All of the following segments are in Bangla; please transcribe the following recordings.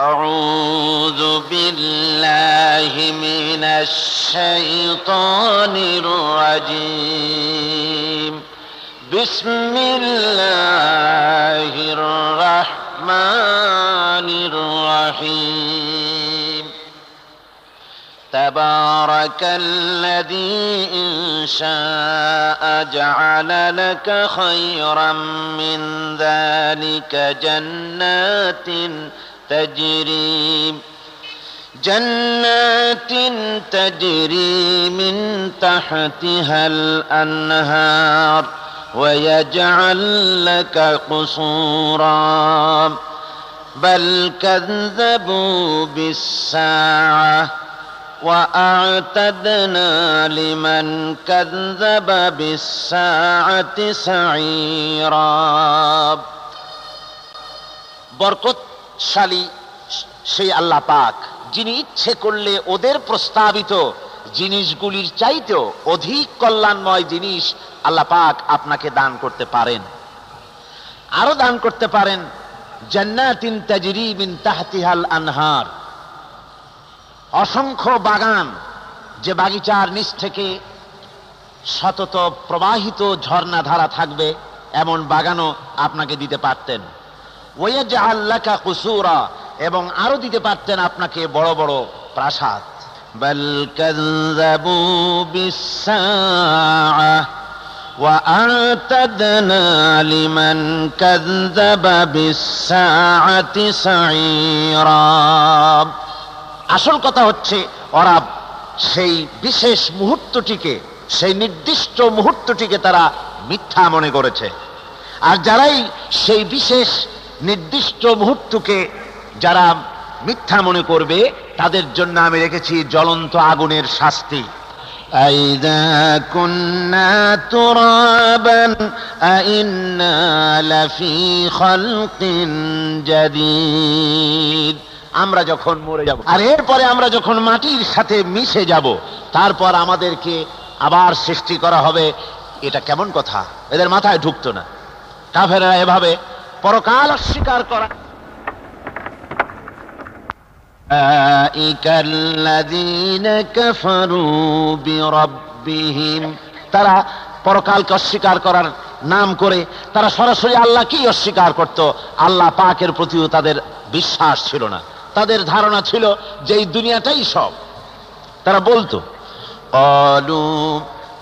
أعوذ بالله من الشيطان الرجيم بسم الله الرحمن الرحيم تبارك الذي إن شاء جعل لك خيرا من ذلك جنات تجري من تحتها الأنهار ويجعل لك قصورا بل كذبوا بالساعة وأعتدنا لمن كذب بالساعة سعيرا বরকতশালী সেই আল্লাহ পাক যিনি ইচ্ছে করলে ওদের প্রস্তাবিত জিনিসগুলির চাইতেও অধিক কল্যাণময় জিনিস আল্লাহ পাক আপনাকে দান করতে পারেন। আরো দান করতে পারেন জান্নাতিন তাজরি মিন তাহতিহাল আনহার, অসংখ্য বাগান, যে বাগিচার নিচ থেকে সতত প্রবাহিত ঝর্ণাধারা থাকবে, এমন বাগানও আপনাকে দিতে পারতেন। ওয়াজআল লাকা কুসুরা, এবং আরো দিতে পারতেন আপনাকে বড় বড় প্রাসাদ। বাল কাযযাবু বিস-সাআহ ওয়া আ'তাদনা লিমান কাযযাবা বিস-সাআতি সাঈরা। আসল কথা হচ্ছে ওরা সেই বিশেষ মুহূর্তটিকে, সেই নির্দিষ্ট মুহূর্তটিকে তারা মিথ্যা মনে করেছে। আর যারাই সেই বিশেষ নির্দিষ্ট মুহূর্তকে যারা মিথ্যা মনে করবে, তাদের জন্য আমি রেখেছি জ্বলন্ত আগুনের শাস্তি। আইযা কুন্না তুরাবান আইন্না লাফি খালকিন জাদীদ, আমরা যখন মরে যাব আর এরপরে আমরা যখন মাটির সাথে মিশে যাব, তারপর আমাদেরকে আবার সৃষ্টি করা হবে। এটা কেমন কথা? এদের মাথায় ঢুকতো না। কাফেররা এভাবে পরকাল অস্বীকার করা। তারা পরকালকে অস্বীকার করার নাম করে তারা সরাসরি আল্লাহকেই অস্বীকার করত। আল্লাহ পাকের প্রতিও তাদের বিশ্বাস ছিল না। তাদের ধারণা ছিল যে এই দুনিয়াটাই সব। তারা বলতো ক্বালু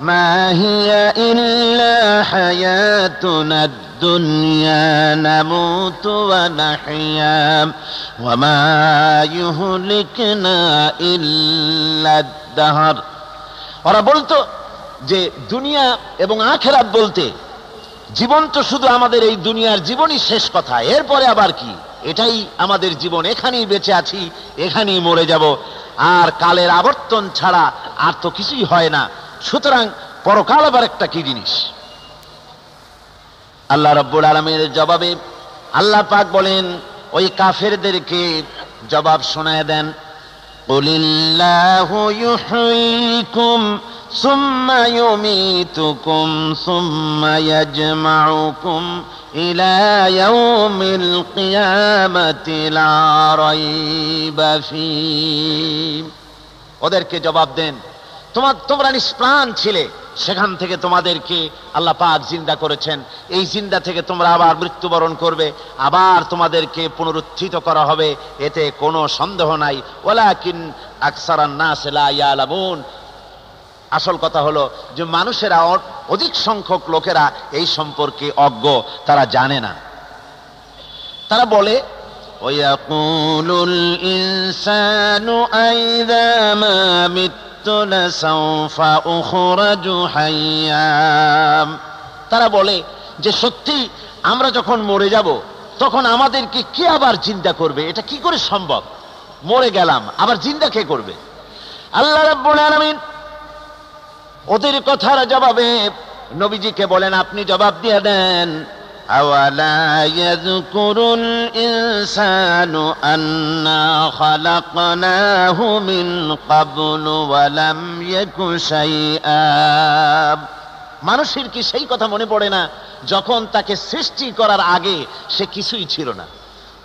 মা হিয়া ইল্লা হায়াতুনা দুনিয়া নামুতু ওয়া নাহইয়া ওয়া মা ইউহলিকুনা ইল্লা আদ-দাহর। ওরা বলতো যে দুনিয়া এবং আখিরাত বলতে জীবন তো শুধু আমাদের এই দুনিয়ার জীবনই শেষ কথা, এরপরে আবার কি? এটাই আমাদের জীবন, এখানেই বেঁচে আছি, এখানেই মরে যাব, আর কালের আবর্তন ছাড়া আর তো কিছুই হয় না। সুতরাং পরকাল আবার একটা কি জিনিস? আল্লাহ রাব্বুল আলামিনের জবাবে আল্লাহ পাক বলেন, ওই কাফেরদেরকে জবাব শোনায় দেন, কুলিল্লাহু ইউহয়িকুম সুম্মা ইউমীতুকুম সুম্মা ইয়াজমাউকুম ইলা ইয়াউমিল কিয়ামাতি লা রাইবা ফীহ। ওদেরকে জবাব দেন, তোমরা নিষ্প্রাণ ছিলে, সেখান থেকে তোমাদেরকে আল্লাহ পাক জিন্দা করেছেন। এই জিন্দা থেকে তোমরা আবার মৃত্যুবরণ করবে, আবার তোমাদেরকে পুনরুত্থিত করা হবে, এতে কোনো সন্দেহ নাই। ওয়ালাকিন আকসারান নাস লা ইয়ালামুন। আসল কথা হলো যে মানুষেরা, অধিক সংখ্যক লোকেরা এই সম্পর্কে অজ্ঞ, তারা জানে না। তারা বলে ওয়ায়াকুলুল ইনসানু আইযা মা মিততু লাসাউফা উখরাজু হাইয়্যা। তারা বলে যে সত্যি আমরা যখন মরে যাব তখন আমাদেরকে কে আবার জিন্দা করবে? এটা কি করে সম্ভব? মরে গেলাম, আবার জিন্দা কে করবে? আল্লাহ রাব্বুল আলামিন ওদের কথার জবাবে নবীজিকে বলেন, আপনি জবাব দিয়ে দেন, আওয়ালা ইয়াযকুরুল ইনসানু আন্না খালাকনাহু মিন ক্বাবলু ওয়া লাম ইয়াকু শাইআ। মানুষের কি সেই কথা মনে পড়ে না যখন তাকে সৃষ্টি করার আগে সে কিছুই ছিল না?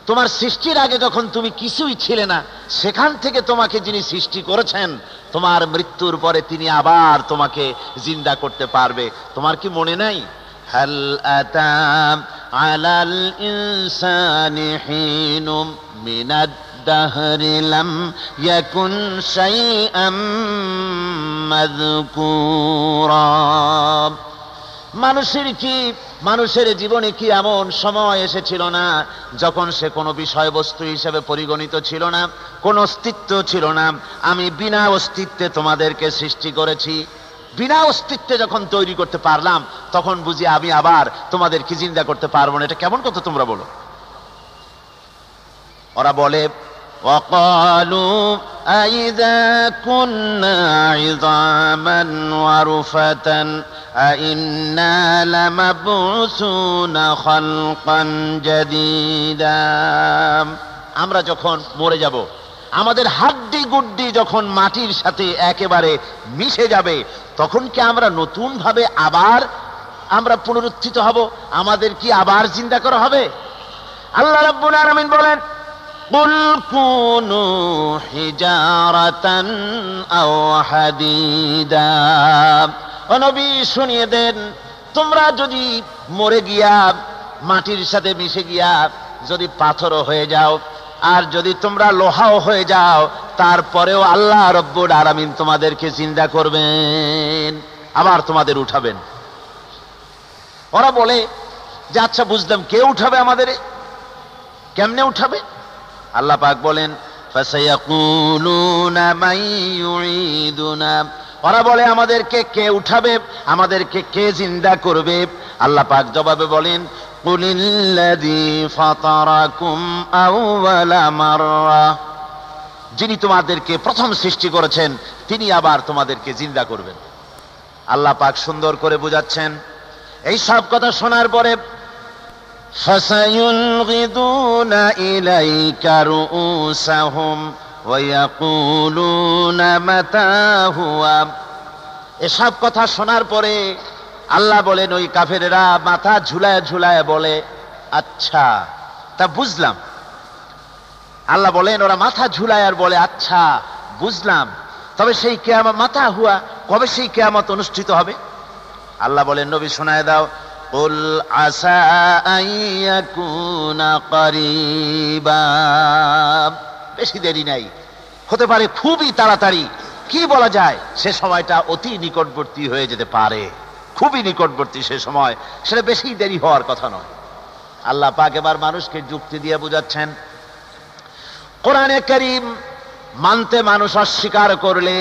তোমার সৃষ্টির আগে যখন তুমি কিছুই ছিলে না, সেখান থেকে তোমাকে যিনি সৃষ্টি করেছেন, তোমার মৃত্যুর পরে তিনি আবার তোমাকে জিন্দা করতে পারবে। তোমার কি মনে নাই? হাল আতা আলাল ইনসানি হিনুম মিনাদ দাহরি লাম ইয়াকুন শাইআম মাযকুরা। মানুষের জীবনে কি এমন সময় এসেছিল না যখন সে কোনো বিষয়বস্তু হিসেবে পরিগণিত ছিল না, কোন অস্তিত্ব ছিল না? আমি বিনা অস্তিত্বে তোমাদেরকে সৃষ্টি করেছি। বিনা অস্তিত্বে যখন তৈরি করতে পারলাম, তখন বুঝি আমি আবার তোমাদেরকে জিন্দা করতে পারবো না? এটা কেমন কথা তোমরা বলো? ওরা বলে وقالوا أئذا كنا عظاما ورفاتا أئنا لمبعوثون خلقا جديدا। আমরা যখন মরে যাব, আমাদের হাড্ডি গুড্ডি যখন মাটির সাথে একেবারে মিশে যাবে, তখন কি আমরা নতুন ভাবে আবার পুনরুত্থিত হব? আমাদের কি আবার জিন্দা করা হবে? আল্লাহ রাব্বুল আলামিন বলেন قل كونوا حجارة أو حديدا। ও নবী শুনিয়ে দেন, তোমরা যদি মরে গিয়া মাটির সাথে মিশে গিয়া যদি পাথরও হয়ে যাও, আর যদি তোমরা লোহাও হয়ে যাও, তারপরেও আল্লাহ রব্বুল আলামিন তোমাদেরকে জিন্দা করবেন, আবার তোমাদের উঠাবেন। ওরা বলে যে আচ্ছা বুঝলাম, কে উঠাবে আমাদের? কেমনে উঠাবে? আল্লাহ পাক বলেন ফাসায়াকুলুনা মান ইউঈদুনা। ওরা বলে আমাদেরকে কে উঠাবে, আমাদেরকে কে জিন্দা করবে? আল্লাহ পাক জবাবে বলেন কুলিল্লাযী ফাতারাকুম আউওয়ালা মাররা। যিনি তোমাদেরকে প্রথম সৃষ্টি করেছেন, তিনি আবার তোমাদেরকে জিন্দা করবেন। আল্লাহ পাক সুন্দর করে বোঝাচ্ছেন। এই সব কথা শোনার পরে فَسَيُنْغِضُونَ إِلَيْكَ رُؤُوسَهُمْ وَيَقُولُونَ مَتَى هُوَ। এসব কথা শোনার পরে আল্লাহ বলেন, ওই কাফেরেরা মাথা ঝুলায় ঝুলায় বলে আচ্ছা, তা বুঝলাম। আল্লাহ বলেন ওরা মাথা ঝুলায় আর বলে আচ্ছা বুঝলাম, তবে সেই কিয়ামত মাতা হুয়া, কবে সেই কিয়ামত অনুষ্ঠিত হবে? আল্লাহ বলেন নবী শোনায় দাও, কুল আসা আন ইয়াকুনা করিবা। বেশি দেরি নাই, হতে পারে খুবই তাড়াতাড়ি। কি বলা যায়, সে সময়টা অতি নিকটবর্তী হয়ে যেতে পারে, খুবই নিকটবর্তী সে সময়, সেটা বেশি দেরি হওয়ার কথা নয়। আল্লাহ পাক এবার মানুষকে যুক্তি দিয়ে বুঝাচ্ছেন। কোরআনে কারীম মানতে মানুষ অস্বীকার করলে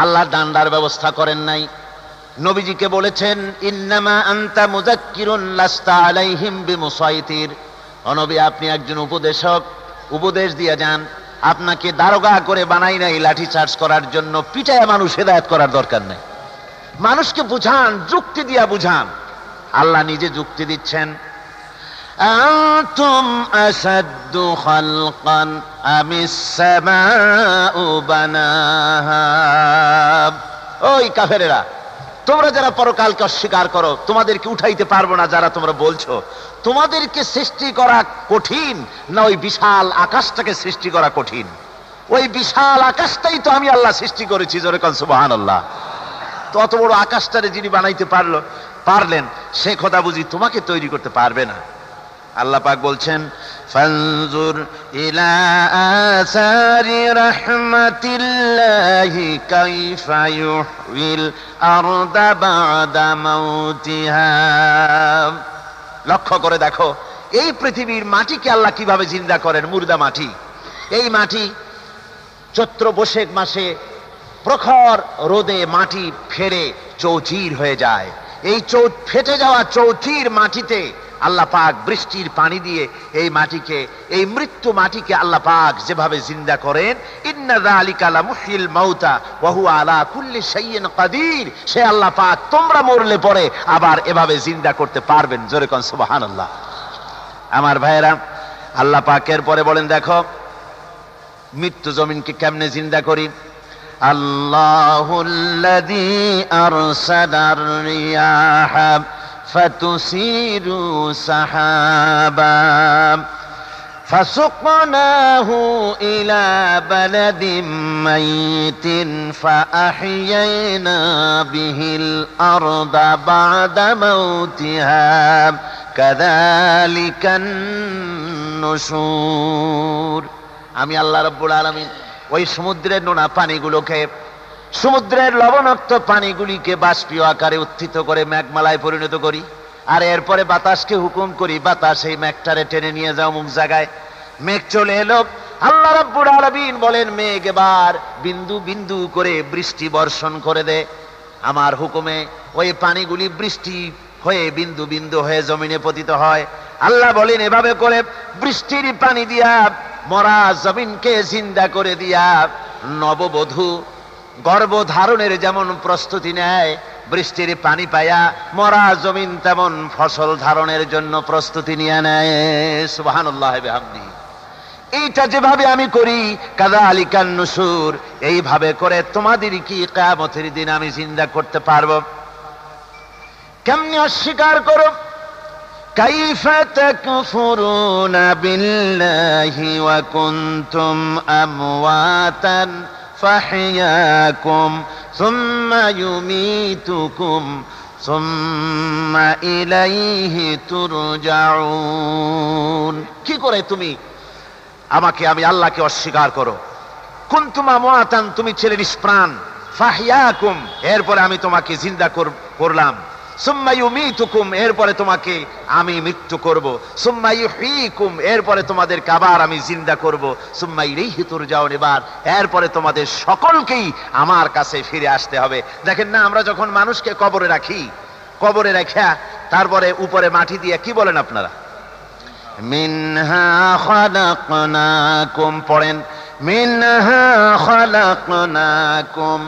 আল্লাহ ডান্ডার ব্যবস্থা করেন নাই। নবীজিকে বলেছেন ইন্নামা আনতা মুযাক্কিরুন লাস্তা আলাইহিম বিমুসাইতির। ও নবী, আপনি একজন উপদেশক, উপদেশ দিয়ে যান। আপনাকে দারোগা করে বানাই নাই লাঠি চার্জ করার জন্য, পিটায় মানুষ হেদায়েত করার দরকার নাই। মানুষকে বুঝান, যুক্তি দিয়া বুঝান। আল্লাহ নিজে যুক্তি দিচ্ছেন। আনতুম আসাদ্দু খালকান আমিস সামাউ বানাহা। ওই কাফেরেরা, তোমরা যারা পরকালকে অস্বীকার করো, তোমাদেরকে উঠাইতে পারবো না যারা তোমরা বলছো, তোমাদেরকে সৃষ্টি করা কঠিন না ওই বিশাল আকাশটাকে সৃষ্টি করা কঠিন? ওই বিশাল আকাশটাই তো আমি আল্লাহ সৃষ্টি করেছি, জোরে কোন সুবহানাল্লাহ। তো অত বড় আকাশটারে যিনি বানাইতে পারলেন, সে খোদা বুঝি তোমাকে তৈরি করতে পারবে না? আল্লাহ পাক বলছেন ফানজুর ইলা আসারি রাহমাতিল্লাহি কাইফা ইউহিল আরদা বাদা মাউতিহা। লক্ষ্য করে দেখো, এই পৃথিবীর মাটিকে আল্লাহ কিভাবে জিন্দা করেন। মুর্দা মাটি, এই মাটি চৈত্র বৈশাখ মাসে প্রখর রোদে মাটি ফেড়ে চৌচির হয়ে যায়। এই ফেটে যাওয়া চৌচির মাটিতে আল্লাহ পাক বৃষ্টির পানি দিয়ে এই মাটিকে, এই মৃত্যু মাটিকে আল্লাহ পাক যেভাবে জিন্দা করেন, ইন্না যালিকা লামুহয়িল মাউতা ওয়া হুয়া আলা কুল্লি শাইইন কাদির, সে আল্লাহ পাক তোমরা মরলে পরে আবার এভাবে জিন্দা করতে পারবেন। জোরে কোন সুবহানাল্লাহ। আমার ভাইয়েরা, আল্লাহ পাকের পরে বলেন দেখো মৃত্যু জমিনকে কেমনে জিন্দা করি। আল্লাহুল্লাযী আরসালার রিয়াহা فتثير سحابا فسقناه إلى بلد ميت فأحيينا به الأرض بعد موتها كذلك النشور। আমি আল্লাহ রাব্বুল আলামিন ওই সমুদ্রের নোনা পানিগুলোকে, সমুদ্রের লবণাক্ত পানিগুলিকে বাষ্পীয় আকারে উত্থিত করে মেঘমালায় পরিণত করি, আর এরপরে বাতাসকে হুকুম করি, বাতাস এই মেঘটারে টেনে নিয়ে যাও মুখ জায়গায়। মেঘ চলে এলো। আল্লাহ রাব্বুল আলামিন বলেন, মেঘ এবার বিন্দু বিন্দু করে বৃষ্টি বর্ষণ করে দে আমার হুকুমে। ওই পানিগুলি বৃষ্টি হয়ে বিন্দু বিন্দু হয়ে জমিনে পতিত হয়। আল্লাহ বলেন, এভাবে করে বৃষ্টির পানি দিয়া মরা জমিনকে জিন্দা করে দিয়া নববধূ গর্ভধারণের যেমন প্রস্তুতি নেয়, বৃষ্টির পানি পায়া মরা জমিন তেমন ফসল ধারণের জন্য প্রস্তুতি নিয়ে নেয়। সুবহানাল্লাহ বিহামদিহি। এইটা যেভাবে আমি করি, কাযালিকান নুশুর, এইভাবে করে তোমাদের কি কিয়ামতের দিন আমি জিন্দা করতে পারবো? কেমনে অস্বীকার করো? কাইফা তাকফুরুনা বিল্লাহি ওয়া কুনতুম আমওয়াতান ফাহইয়াকুম সুম্মা ইউমীতুকুম সুম্মা ইলাইহি তুরজাউন। কি করে তুমি আমি আল্লাহকে অস্বীকার করো? কুনতুম আমওয়াতান, তুমি ছিলে নিষ্প্রাণ, ফাহইয়াকুম, এরপরে আমি তোমাকে জিন্দা করলাম, সুম্মা ইউমীতুকুম, এরপরে তোমাকে আমি মৃত্যু করব, সুম্মা ইউহয়ীকুম, এরপরে তোমাদেরকে আবার আমি জিন্দা করব, সুম্মা ইলাইহি তুরজাউন, এরপরে তোমাদের সকলকেই আমার কাছে ফিরে আসতে হবে। দেখেন না, আমরা যখন মানুষকে কবরে রাখি, কবরে রাখা তারপরে উপরে মাটি দিয়ে কি বলেন আপনারা? মিনহা খালাকনাকুম, পড়েন, মিনহা খালাকনাকুম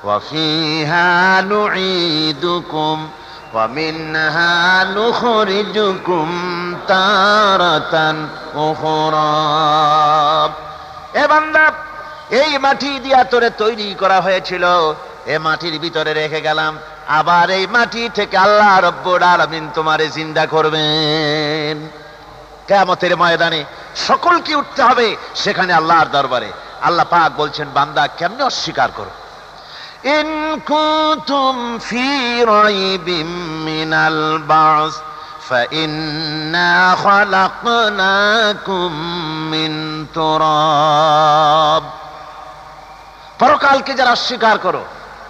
ওয়া ফিহা নুঈদুকুম ওয়া মিনহা নুখরিজুকুম তারাতান উখরা। এ বান্দা, এই মাটি দিয়া তোরে তৈরি করা হয়েছিল, এ মাটির ভিতরে রেখে গেলাম, আবার এই মাটি থেকে আল্লাহ রাব্বুল আলামিন তোমারে জিন্দা করবেন। কিয়ামতের ময়দানে সকলকে উঠতে হবে সেখানে আল্লাহর দরবারে। আল্লাহ পাক বলছেন, বান্দা কেমনে অস্বীকার করো? ইন কুনতুম ফি রাইবিম মিনাল বাস ফাইন্না খালাকনাকুম মিন তুরাব। পরকালকে যারা অস্বীকার করো,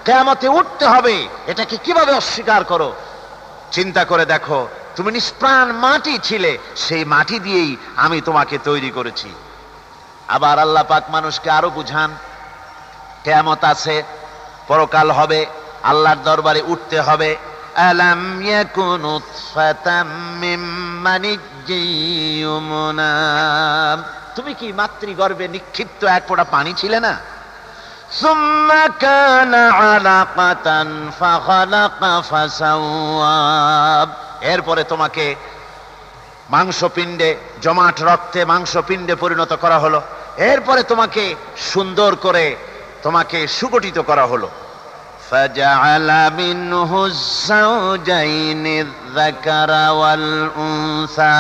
কিয়ামতে উঠতে হবে, এটাকে কিভাবে অস্বীকার করো? চিন্তা করে দেখো, তুমি নিষ্প্রাণ মাটি ছিলে, সেই মাটি দিয়েই আমি তোমাকে তৈরি করেছি। আবার আল্লাহ পাক মানুষকে আরো বুঝান, কিয়ামত আছে, পরকাল হবে, আল্লাহর দরবারে উঠতে হবে। আলাম ইয়াকুন নুতফাতাম মিন মানিয়্যিন ইউমনা, তুমি কি মাতৃগর্ভে নিক্ষিপ্ত এক ফোঁটা পানি ছিলে না? সুম্মা কানা আলাকাতান ফাখালাকা ফাসাওয়া, এরপরে তোমাকে মাংসপিণ্ডে, জমাট রক্তে মাংসপিণ্ডে পরিণত করা হলো, এরপরে তোমাকে সুন্দর করে তোমাকে সুগঠিত করা হলো। ফাজআলা মিনহু যাওজাইনি যাকারা ওয়াল উনসা,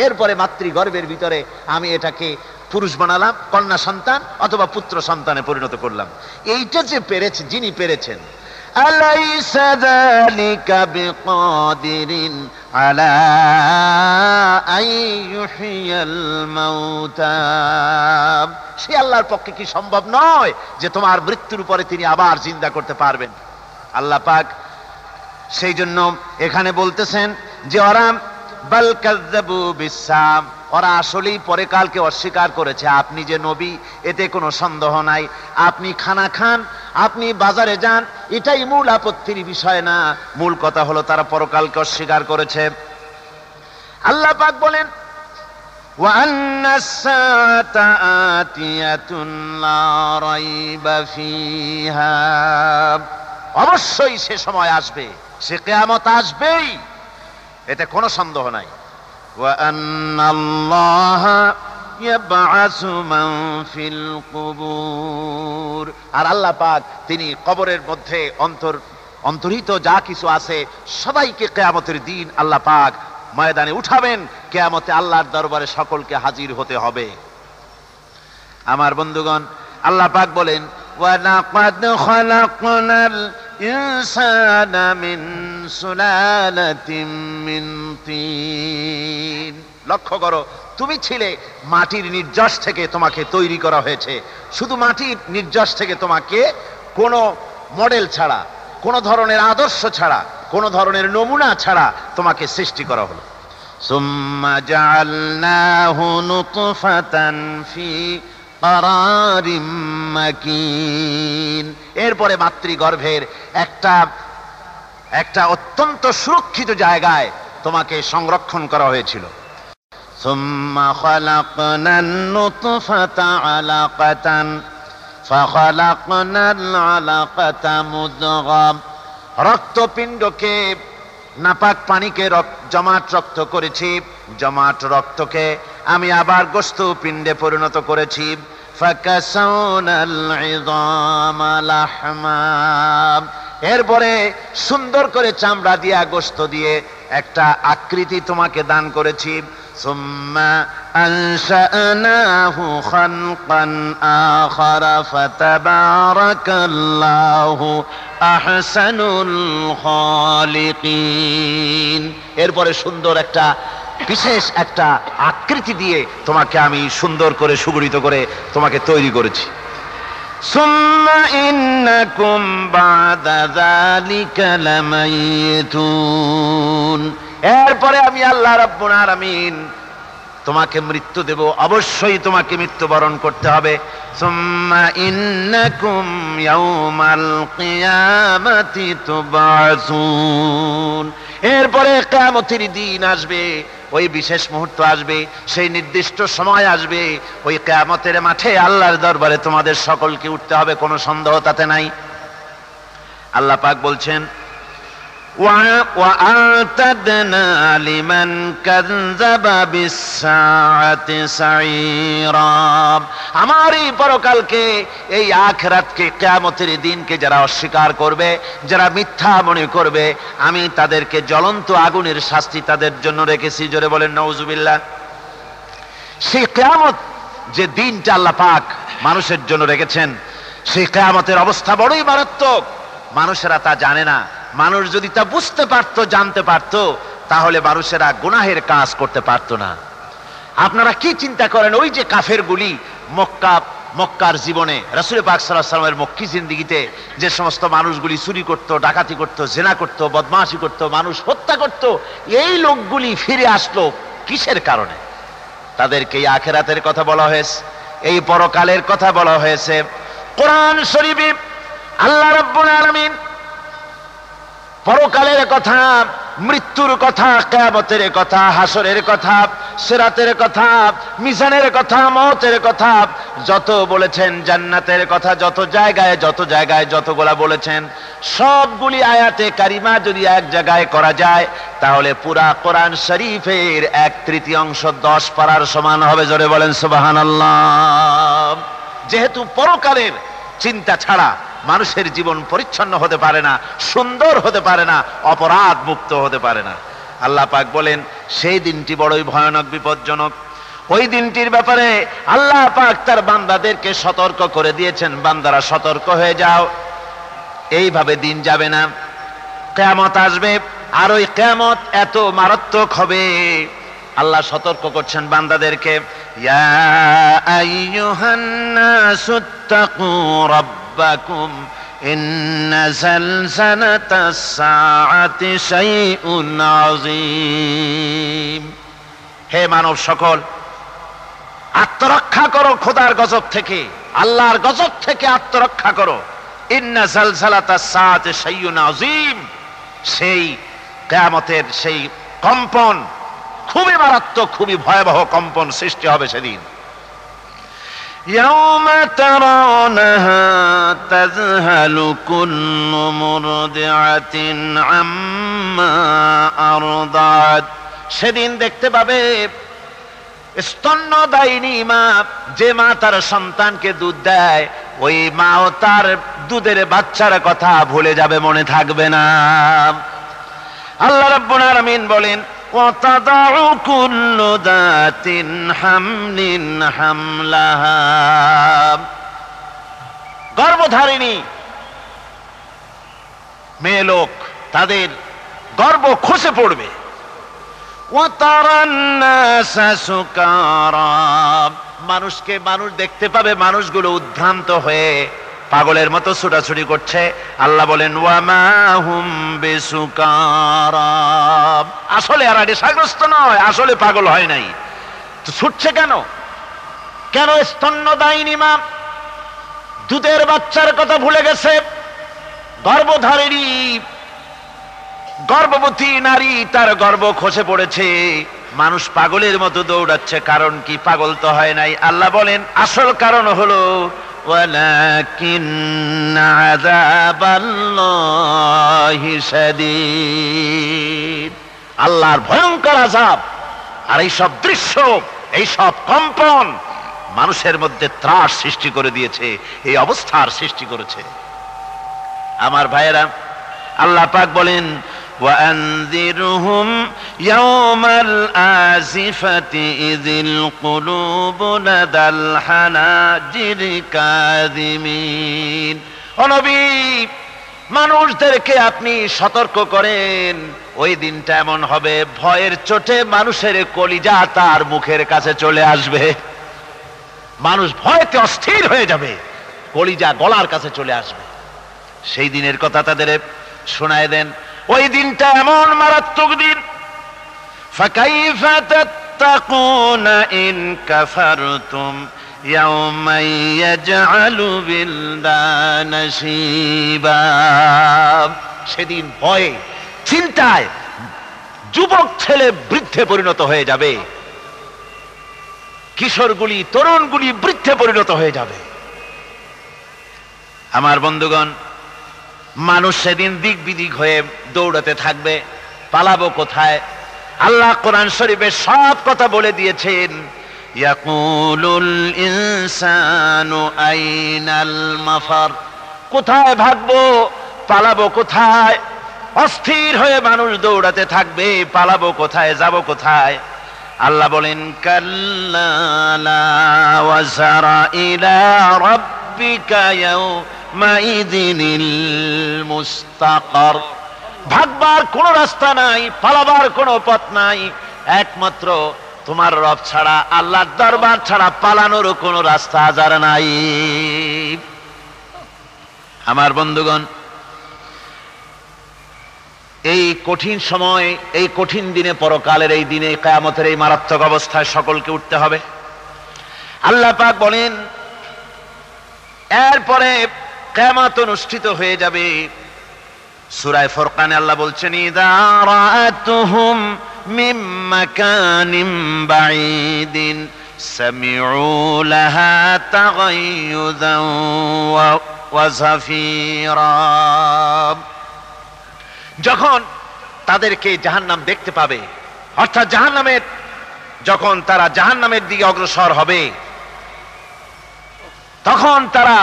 এরপরে মাতৃগর্ভের ভিতরে আমি এটাকে পুরুষ বানালাম, কন্যা সন্তান অথবা পুত্র সন্তানে পরিণত করলাম। এইটা যে পেরেছে, যিনি পেরেছেন, আলাইসা যালিকা বিকাদিরিন আলা আইয়ুহিয়াল মাউতা, সে আল্লাহর পক্ষে কি সম্ভব নয় যে তোমার মৃত্যুর পরে তিনি আবার জিন্দা করতে পারবেন? আল্লাহ পাক সেই জন্য এখানে বলতেছেন যে ওরা বাল কাযযাবু বিসাম, ওরা আসলেই পরে কালকে অস্বীকার করেছে। আপনি যে নবী, এতে কোনো সন্দেহ নাই। আপনি খানা খান, আপনি বাজারে যান, এটাই মূল আপত্তির বিষয় না। মূল কথা হলো তারা পরকালকে অস্বীকার করেছে। আল্লাহ পাক বলেন, ওয়া আন্নাস সাআতা আতিয়াতুন লা রাইবা ফিহা, অবশ্যই সে সময় আসবে, সে কিয়ামত আসবেই, এতে কোনো সন্দেহ নাই। ওয়া আন্নাল্লাহা ইয়াবআসু মান ফিল কুবুর, আর আল্লাহ পাক তিনি কবরের মধ্যে অন্তর্হিত যা কিছু আছে সবাইকে কিয়ামতের দিন আল্লাহ পাক ময়দানে উঠাবেন, কিয়ামতে আল্লাহর দরবারে সকলকে হাজির হতে হবে। আমার বন্ধুগণ, আল্লাহ পাক বলেন ওয়ালাকাদ খালাকনাল ইনসানা মিন সুলালাতিন মিন তিন। লক্ষ্য করো, তুমি ছিলে মাটির নির্যাস থেকে তোমাকে তৈরি করা হয়েছে। শুধু মাটির নির্যাস থেকে তোমাকে কোনো মডেল ছাড়া, কোনো ধরনের আদর্শ ছাড়া, কোনো ধরনের নমুনা ছাড়া তোমাকে সৃষ্টি করা হলো। সুম্মা জাআলনাহু নুতফাতান ফি ক্বারারিম মাকিন। এরপরে মাতৃগর্ভের একটা অত্যন্ত সুরক্ষিত জায়গায় তোমাকে সংরক্ষণ করা হয়েছিল। সুম্মা খালাকনান নুতফাতা আলাকাতান ফাখালাকনাল আলাকাতা মুদগাম। রক্তপিণ্ডকে, নাপাক পানিকে জমাট রক্ত করেছি, জমাট রক্তকে আমি আবার গোস্ত পিণ্ডে পরিণত করেছি। ফাকাসাউনাল ইযামা লাহমা। এরপরে সুন্দর করে চামড়া দিয়া, গোস্ত দিয়ে একটা আকৃতি তোমাকে দান করেছি। সুম্মা আনশানাহু খালকান আখারা ফাতাবারাকাল্লাহু আহসানুল খালিকিন। এরপরে সুন্দর একটা বিশেষ একটা আকৃতি দিয়ে তোমাকে আমি সুন্দর করে সুগঠিত করে তোমাকে তৈরি করেছি। সুম্মা ইন্নাকুম বাদা যালিকা লামাইতুন। এরপরে আমি আল্লাহ রাব্বুল আলামিন তোমাকে মৃত্যু দেব, অবশ্যই তোমাকে মৃত্যুবরণ করতে হবে। সুম্মা ইন্নাকুম ইয়াউমাল কিয়ামাতি তুবআসুন। এরপরে কিয়ামতের দিন আসবে, ওই বিশেষ মুহূর্ত আসবে, সেই নির্দিষ্ট সময় আসবে, ওই কিয়ামতের মাঠে আল্লাহর দরবারে তোমাদের সকলকে উঠতে হবে, কোনো সন্দেহ তাতে নাই। আল্লাহ পাক বলছেন وَأَعْتَدْنَا لِمَنْ كَذَّبَ بِالسَّاعَةِ سَعِيرًا। আমার এই পরকালকে, এই আখিরাতকে, কিয়ামতের দিনকে যারা অস্বীকার করবে, যারা মিথ্যা মনে করবে, আমি তাদেরকে জ্বলন্ত আগুনের শাস্তি তাদের জন্য রেখেছি। জোরে বলেন নাউজুবিল্লাহ। সেই কিয়ামত যে দিনটা আল্লাহ পাক মানুষের জন্য রেখেছেন, সেই কিয়ামতের অবস্থা বড়ই মারাত্মক। মানুষেরা তা জানে না। মানুষ যদি তা বুঝতে পারতো, জানতে পারতো, তাহলে মানুষেরা গুনাহের কাজ করতে পারতো না। আপনারা কি চিন্তা করেন, ওই যে কাফেরগুলি মক্কার জীবনে, রাসূল পাক সাল্লাল্লাহু আলাইহি ওয়াসাল্লামের মক্কি জিন্দেগিতে যে সমস্ত মানুষগুলি চুরি করত, ডাকাতি করত, জিনা করত, বদমাশি করত, মানুষ হত্যা করত, এই লোকগুলি ফিরে আসলো কিসের কারণে? তাদেরকে এই আখিরাতের কথা বলা হয়েছে, এই পরকালের কথা বলা হয়েছে। কোরআন শরীফে আল্লাহ রাব্বুল আলামিন পরকালের কথা, মৃত্যুর কথা, কিয়ামতের কথা, হাসরের কথা, সিরাতের কথা, মিজানের কথা, মওতের কথা যত বলেছেন, জান্নাতের কথা যত জায়গায় যতগুলা বলেছেন, সবগুলি আয়াতে কারিমা যদি এক জায়গায় করা যায়, তাহলে পুরা কোরআন শরীফের 1/3 10 পারার সমান হবে। জোরে বলেন সুবহানাল্লাহ। যেহেতু পরকালের চিন্তা ছাড়া মানুষের জীবন পরিচ্ছন্ন হতে পারে না, সুন্দর হতে পারে না, অপরাধ মুক্ত হতে পারে না। আল্লাহ পাক বলেন সেই দিনটি বড়ই ভয়ানক, বিপজ্জনক। ওই দিনটির ব্যাপারে আল্লাহ পাক তার বান্দাদেরকে সতর্ক করে দিয়েছেন, বান্দারা সতর্ক হয়ে যাও, এইভাবে দিন যাবে না, কিয়ামত আসবে। আর ওই কিয়ামত এত মারাত্মক হবে, আল্লাহ সতর্ক করছেন বান্দাদেরকে। ইয়া আইয়ুহান নাসুত্তাকু রাব্বাকুম ইন্না যালযালাতাস সাআতি শাইউন আযীম। হে মানব সকল, আত্মরক্ষা করো খোদার গজব থেকে, আল্লাহর গজব থেকে আত্মরক্ষা করো। ইন্না যালযালাতাস সাআতি শাইউন আযীম। সেই কিয়ামতের সেই কম্পন খুবই মারাত্মক, খুবই ভয়াবহ কম্পন সৃষ্টি হবে সেদিন। ইয়াউমা তারাউনাহা তাযহালু কুল্লু মুরদিআতিন আম্মা আরদাত। সেদিন দেখতে পাবে স্তন্যদায়িনী মা, যে মা তার সন্তানকে দুধ দেয়, ওই মাও তার দুধের বাচ্চার কথা ভুলে যাবে, মনে থাকবে না। আল্লাহ রাব্বুল আলামিন বলেন وتضع كل ذات حمل حملها গর্ভধারিণী মেয়ে লোক তাদের গর্ভ খসে পড়বে। وترى الناس سكارى মানুষকে মানুষ দেখতে পাবে মানুষগুলো উদ্ভ্রান্ত হয়ে পাগলের মতো ছুটাছুটি করছে। আল্লাহ বলেন ওয়ামা হুম বিসুকারা আসলে আর নেশাগ্রস্ত নয়, আসলে পাগল হয় নাই। তো ছুটছে কেন? কেন স্তন্যদায়িনী মা দুধের বাচ্চার কথা ভুলে গেছে? গর্ভধারিণী গর্ভবতী নারী তার গর্ভ খসে পড়েছে, মানুষ পাগলের মতো দৌড়াচ্ছে। কারণ কি? পাগল তো হয় নাই। আল্লাহ বলেন আসল কারণ হলো ওয়ালাকিন্না আযাবাল্লাহি শাদীদ আল্লাহর ভয়ঙ্কর আযাব। আর এই সব দৃশ্য, এই সব কম্পন মানুষের মধ্যে ত্রাস সৃষ্টি করে দিয়েছে, এই অবস্থার সৃষ্টি করেছে। আমার ভাইয়েরা, আল্লাহ পাক বলেন وأنذرهم يوم الآزفة إذ القلوب لدى الحناجر كاظمين ও নবী, মানুষদেরকে আপনি সতর্ক করেন, ওই দিনটা এমন হবে ভয়ের চোটে মানুষের কলিজা তার মুখের কাছে চলে আসবে। মানুষ ভয়তে অস্থির হয়ে যাবে, কলিজা গলার কাছে চলে আসবে। সেই দিনের কথা তাদের শোনায় দেন। ওই দিনটা এমন মারাত্মক দিন। ফাকাইফা তাত্তাকুনা ইন কাফারতুম ইয়াওমা ইয়াজআলু বিলদানা শিবা সেদিন ভয়ে চিন্তায় যুবক ছেলে বৃদ্ধে পরিণত হয়ে যাবে, কিশোরগুলি তরুণগুলি বৃদ্ধে পরিণত হয়ে যাবে। আমার বন্ধুগণ, মানুষ সেদিন দিক বিদিক হয়ে দৌড়াতে থাকবে, পালাবো কোথায়? আল্লাহ কোরআন শরীফে সব কথা বলে দিয়েছেন। ইয়াকুলুল ইনসানু আইনাল মাফার কোথায় ভাগবো, পালাবো কোথায়? অস্থির হয়ে মানুষ দৌড়াতে থাকবে, পালাবো কোথায়, যাব কোথায়? আল্লাহ বলেন কাল্লা লা ওয়াজারা ইলা রাব্বিকা ইয়াউমাইযিনিল মুস্তাকার ভাগবার কোনো রাস্তা নাই, পালাবার কোনো পথ নাই, একমাত্র তোমার রব ছাড়া, আল্লাহর দরবার ছাড়া পালানোর কোনো রাস্তা আজার নাই। আমার বন্ধুগণ, এই কঠিন সময়, এই কঠিন দিনে, পরকালের এই দিনে, কিয়ামতের এই মারাত্মক অবস্থায় সকলকে উঠতে হবে। আল্লাহ পাক বলেন এরপরে কিয়ামত অনুষ্ঠিত হয়ে যাবে। সূরা ফুরকানে আল্লাহ বলছেন ইযা রাআতুহুম মিন মাকানিন বাঈদিন সামিউ লাহা তাগায়্যুযান ওয়া যাফীরা যখন তাদেরকে জাহান্নাম দেখতে পাবে, অর্থাৎ জাহান্নামের, যখন তারা জাহান্নামের দিকে অগ্রসর হবে, তখন তারা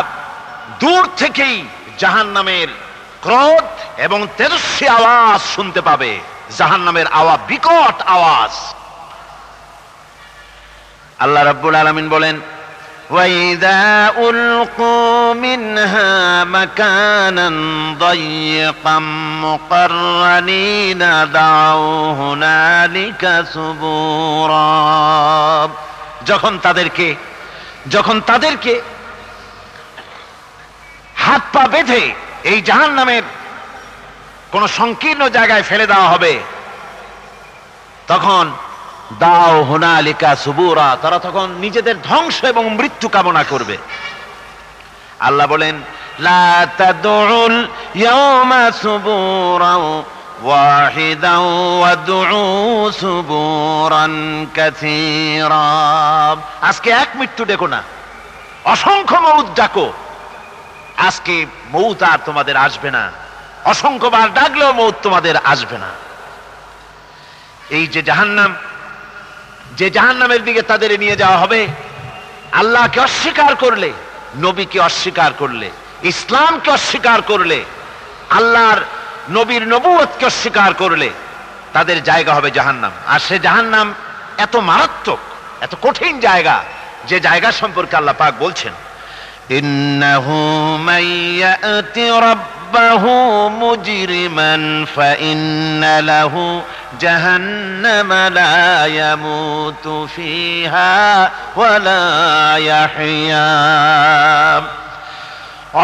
দূর থেকেই জাহান্নামের ক্রোধ এবং তেজস্বী আওয়াজ শুনতে পাবে। জাহান্নামের আওয়াজ, বিকট আওয়াজ। আল্লাহ রাব্বুল আলামিন বলেন وَإِذَا أُلْقُوا مِنْهَا مَكَانًا ضَيِّقًا مُقَرَّنِينَ دَعَوْا هُنَالِكَ ثُبُورًا যখন তাদেরকে হাত পা বেঁধে এই জাহান্নামের কোন সংকীর্ণ জায়গায় ফেলে দেওয়া হবে, তখন দাও হুনালিকা সুবুরা, তারা তখন নিজেদের ধ্বংস এবং মৃত্যু কামনা করবে। আল্লাহ বলেন লা তাদউল ইয়াওমা সুবুরান ওয়াহিদান ওয়াদউ সুবুরান কাসীরা আজকে এক মৃত্যু ডেকো না, অসংখ্য মউত ডাকো। আজকে মউত আর তোমাদের আসবে না, অসংখ্যবার ডাকলেও মউত তোমাদের আসবে না। এই যে জাহান্নাম, যে জাহান্নামের দিকে তাদের নিয়ে যাওয়া হবে, আল্লাহকে অস্বীকার করলে, নবীকে অস্বীকার করলে, ইসলামকে অস্বীকার করলে, আল্লাহর নবীর নবুয়তকে অস্বীকার করলে, তাদের জায়গা হবে জাহান্নাম। আর সে জাহান্নাম এত মারাত্মক, এত কঠিন জায়গা, যে জায়গা সম্পর্কে আল্লাহ পাক বলছেন, ইন্নাহু মান ইয়াতি রাব্বাহু মুজরিমান ফাইন্না লাহু জাহান্নামা লা ইয়ামুতু ফিহা ওয়া লা ইয়াহইয়া।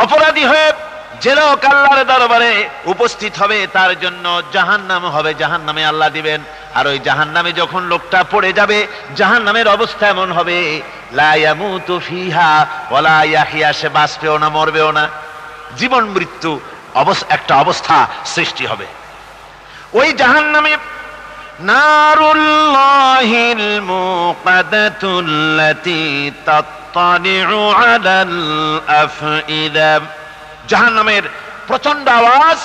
অপরাধী হয়ে যে লোক আল্লাহর দরবারে উপস্থিত হবে তার জন্য জাহান্নাম হবে, জাহান্নামে আল্লাহ দিবেন। আর ওই জাহান্নামে যখন লোকটা পড়ে যাবে, জাহান্নামের অবস্থা এমন হবে, লা ইয়ামুতু ফিহা ওয়া লা ইয়াহইয়া, সে বাঁচবেও না মরবেও না, জীবন মৃত্যু একটা অবস্থা সৃষ্টি হবে। ওই জাহান্নামে নারুল্লাহিল মুকাদাতুল্লাতী তাত্তালিউ আলাল আফইদা, জাহান্নামের প্রচন্ড আওয়াজ,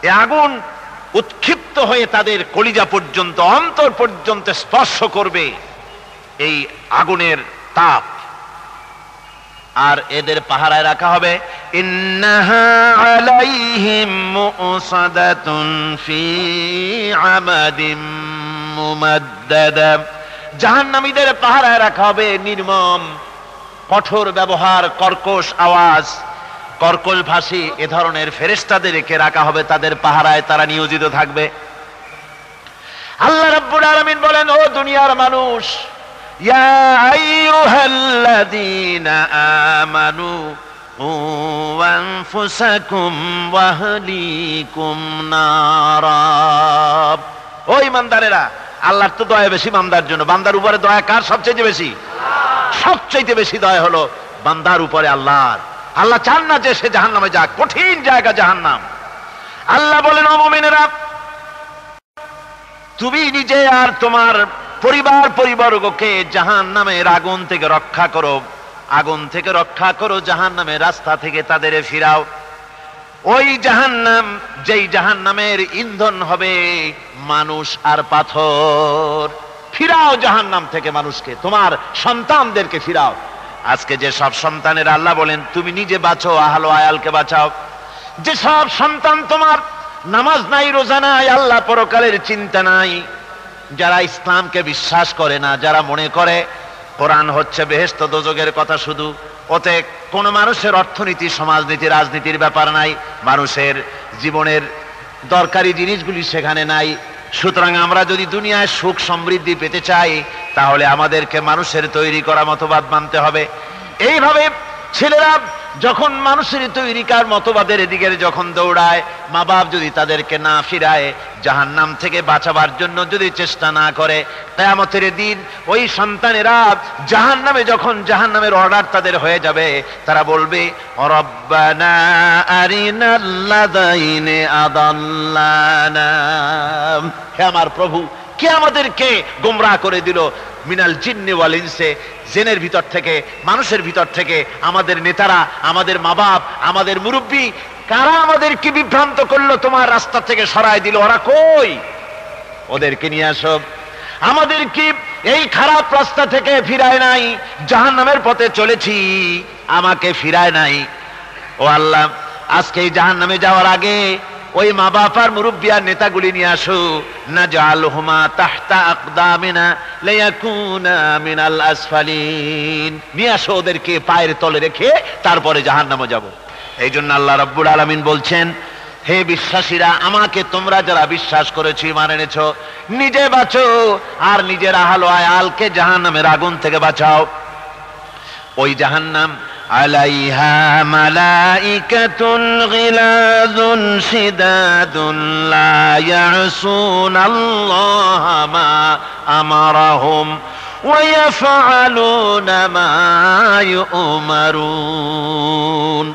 এই আগুন উৎক্ষিপ্ত হয়ে তাদের কলিজা পর্যন্ত, অন্তর পর্যন্ত স্পর্শ করবে এই আগুনের তাপ। আর এদের পাহারায় রাখা হবে, ইন্নাহা আলাইহিম মুসাদাতুন ফি আমাদিম মুমাদ্দাদা, জাহান্নামীদের পাহারায় রাখা হবে নির্মম, কঠোর ব্যবহার, কর্কশ আওয়াজ, কর্কশ ভাষী এ ধরনের ফেরেশতাদেরকে রাখা হবে তাদের পাহারায়, তারা নিয়োজিত থাকবে। আল্লাহ রাব্বুল আলামিন বলেন, ও দুনিয়ার মানুষ, ইয়া আইয়ুহাল্লাযীনা আমানু কু আনফুসাকুম ওয়া আহলিকুম নারা, ও ঈমানদারেরা, আল্লাহর তো দয়া বেশি বান্দার জন্য। বান্দার উপরে দয়া কার সবচেয়ে বেশি? সবচেয়ে বেশি দয়া হলো বান্দার উপরে আল্লাহর। আল্লাহ চান না যে সে জাহান্নামে যাক, কঠিন জায়গা জাহান্নাম। আল্লাহ বলেন, ও মুমিনেরা, তুমি নিজে আর তোমার পরিবারবর্গকে জাহান্নামের আগুন থেকে রক্ষা করো, আগুন থেকে রক্ষা করো, জাহান্নামের রাস্তা থেকে তাদের ফিরাও। ওই জাহান্নাম, যেই জাহান্নামের ইন্ধন হবে মানুষ আর পাথর, ফিরাও জাহান্নাম থেকে মানুষকে, তোমার সন্তানদেরকে ফিরাও। আজকে যে সব সন্তানের আল্লাহ বলেন তুমি নিজে বাঁচো, আহল আয়ালকে বাঁচাও। যে সব সন্তান তোমার নামাজ নাই, রোজা নাই, আল্লাহ পরকালের চিন্তা নাই, যারা ইসলামকে বিশ্বাস করে না, যারা মনে করে কোরআন হচ্ছে বেহেশত দোজখের কথা শুধু, ওতে কোন মানুষের অর্থনীতি, সমাজনীতি, রাজনীতির ব্যাপার নাই, মানুষের জীবনের দরকারি জিনিসগুলি সেখানে নাই। সুতরাং আমরা যদি দুনিয়ায় সুখ সমৃদ্ধি পেতে চাই, তাহলে আমাদেরকে মানুষের তৈরি করা মতবাদ মানতে হবে। এইভাবে ছেলেরা যখন মানুষের তৈরিকার মতবাদের দিকে যখন দৌড়ায়, মা বাপ যদি তাদেরকে না ফিরায়, জাহান্নাম থেকে বাঁচাবার জন্য যদি চেষ্টা না করে, কিয়ামতের দিন ওই সন্তানেরা জাহান্নামে, যখন জাহান্নামের অর্ডার তাদের হয়ে যাবে, তারা বলবে, রব্বানা আরিনাল্লাযাইনি আদাল্লানা, হে আমার প্রভু, কে আমাদেরকে গোমরাহ করে দিল, মিনাল জিন্নি ওয়াল ইনসে, জিনের ভিতর থেকে, মানুষের ভিতর থেকে, আমাদের নেতারা, আমাদের মা বাপ, আমাদের মুরব্বী, কারা আমাদেরকে বিভ্রান্ত করলো, তোমার রাস্তা থেকে সরায় দিল, ওরা কই? ওদেরকে নিয়ে আসো। আমাদেরকে এই খারাপ রাস্তা থেকে ফিরায় নাই, জাহান্নামের পথে চলেছি, আমাকে ফিরায় নাই। ও আল্লাহ, আজকে এই জাহান্নামে যাওয়ার আগে ওই মা বাপ আর মুরব্বী আর নেতাগুলি নিয়ে আসো, নাজআলহুমা তাহতা আকদামিনা লিয়াকুনা মিনাল আসফালিন, নিয়ে আসো ওদেরকে পায়ের তলে রেখে তারপরে জাহান্নামে যাব। এই জন্য আল্লাহ রাব্বুল আলামিন বলছেন, হে বিশ্বাসীরা, আমাকে তোমরা যারা বিশ্বাস করেছো, ঈমান এনেছো, নিজে বাঁচো আর নিজের আহল আয়ালকে জাহান্নামের আগুন থেকে বাঁচাও। ওই জাহান্নাম আলাইহা মালাইকাতুন গিলাযুন শিদাদুন লা ইয়াসুনাল্লাহা মা আমারাহুম ওয়া ইয়াফআলুনা মা ইউমারুন।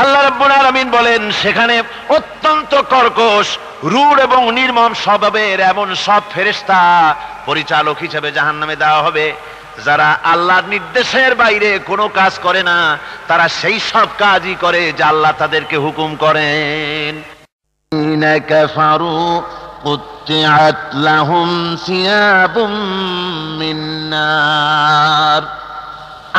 আল্লাহ রাব্বুল আলামিন বলেন, সেখানে অত্যন্ত কর্কশ, রূঢ় এবং নির্মম স্বভাবের এমন সব ফেরেশতা পরিচালক হিসেবে জাহান্নামে দেওয়া হবে, যারা আল্লাহর নির্দেশের বাইরে কোনো কাজ করে না, তারা সেই সব কাজই করে যা আল্লাহ তাদেরকে হুকুম করেন। কাফারু কুত্তিআত লাহুম সিয়াবুম মিন নার,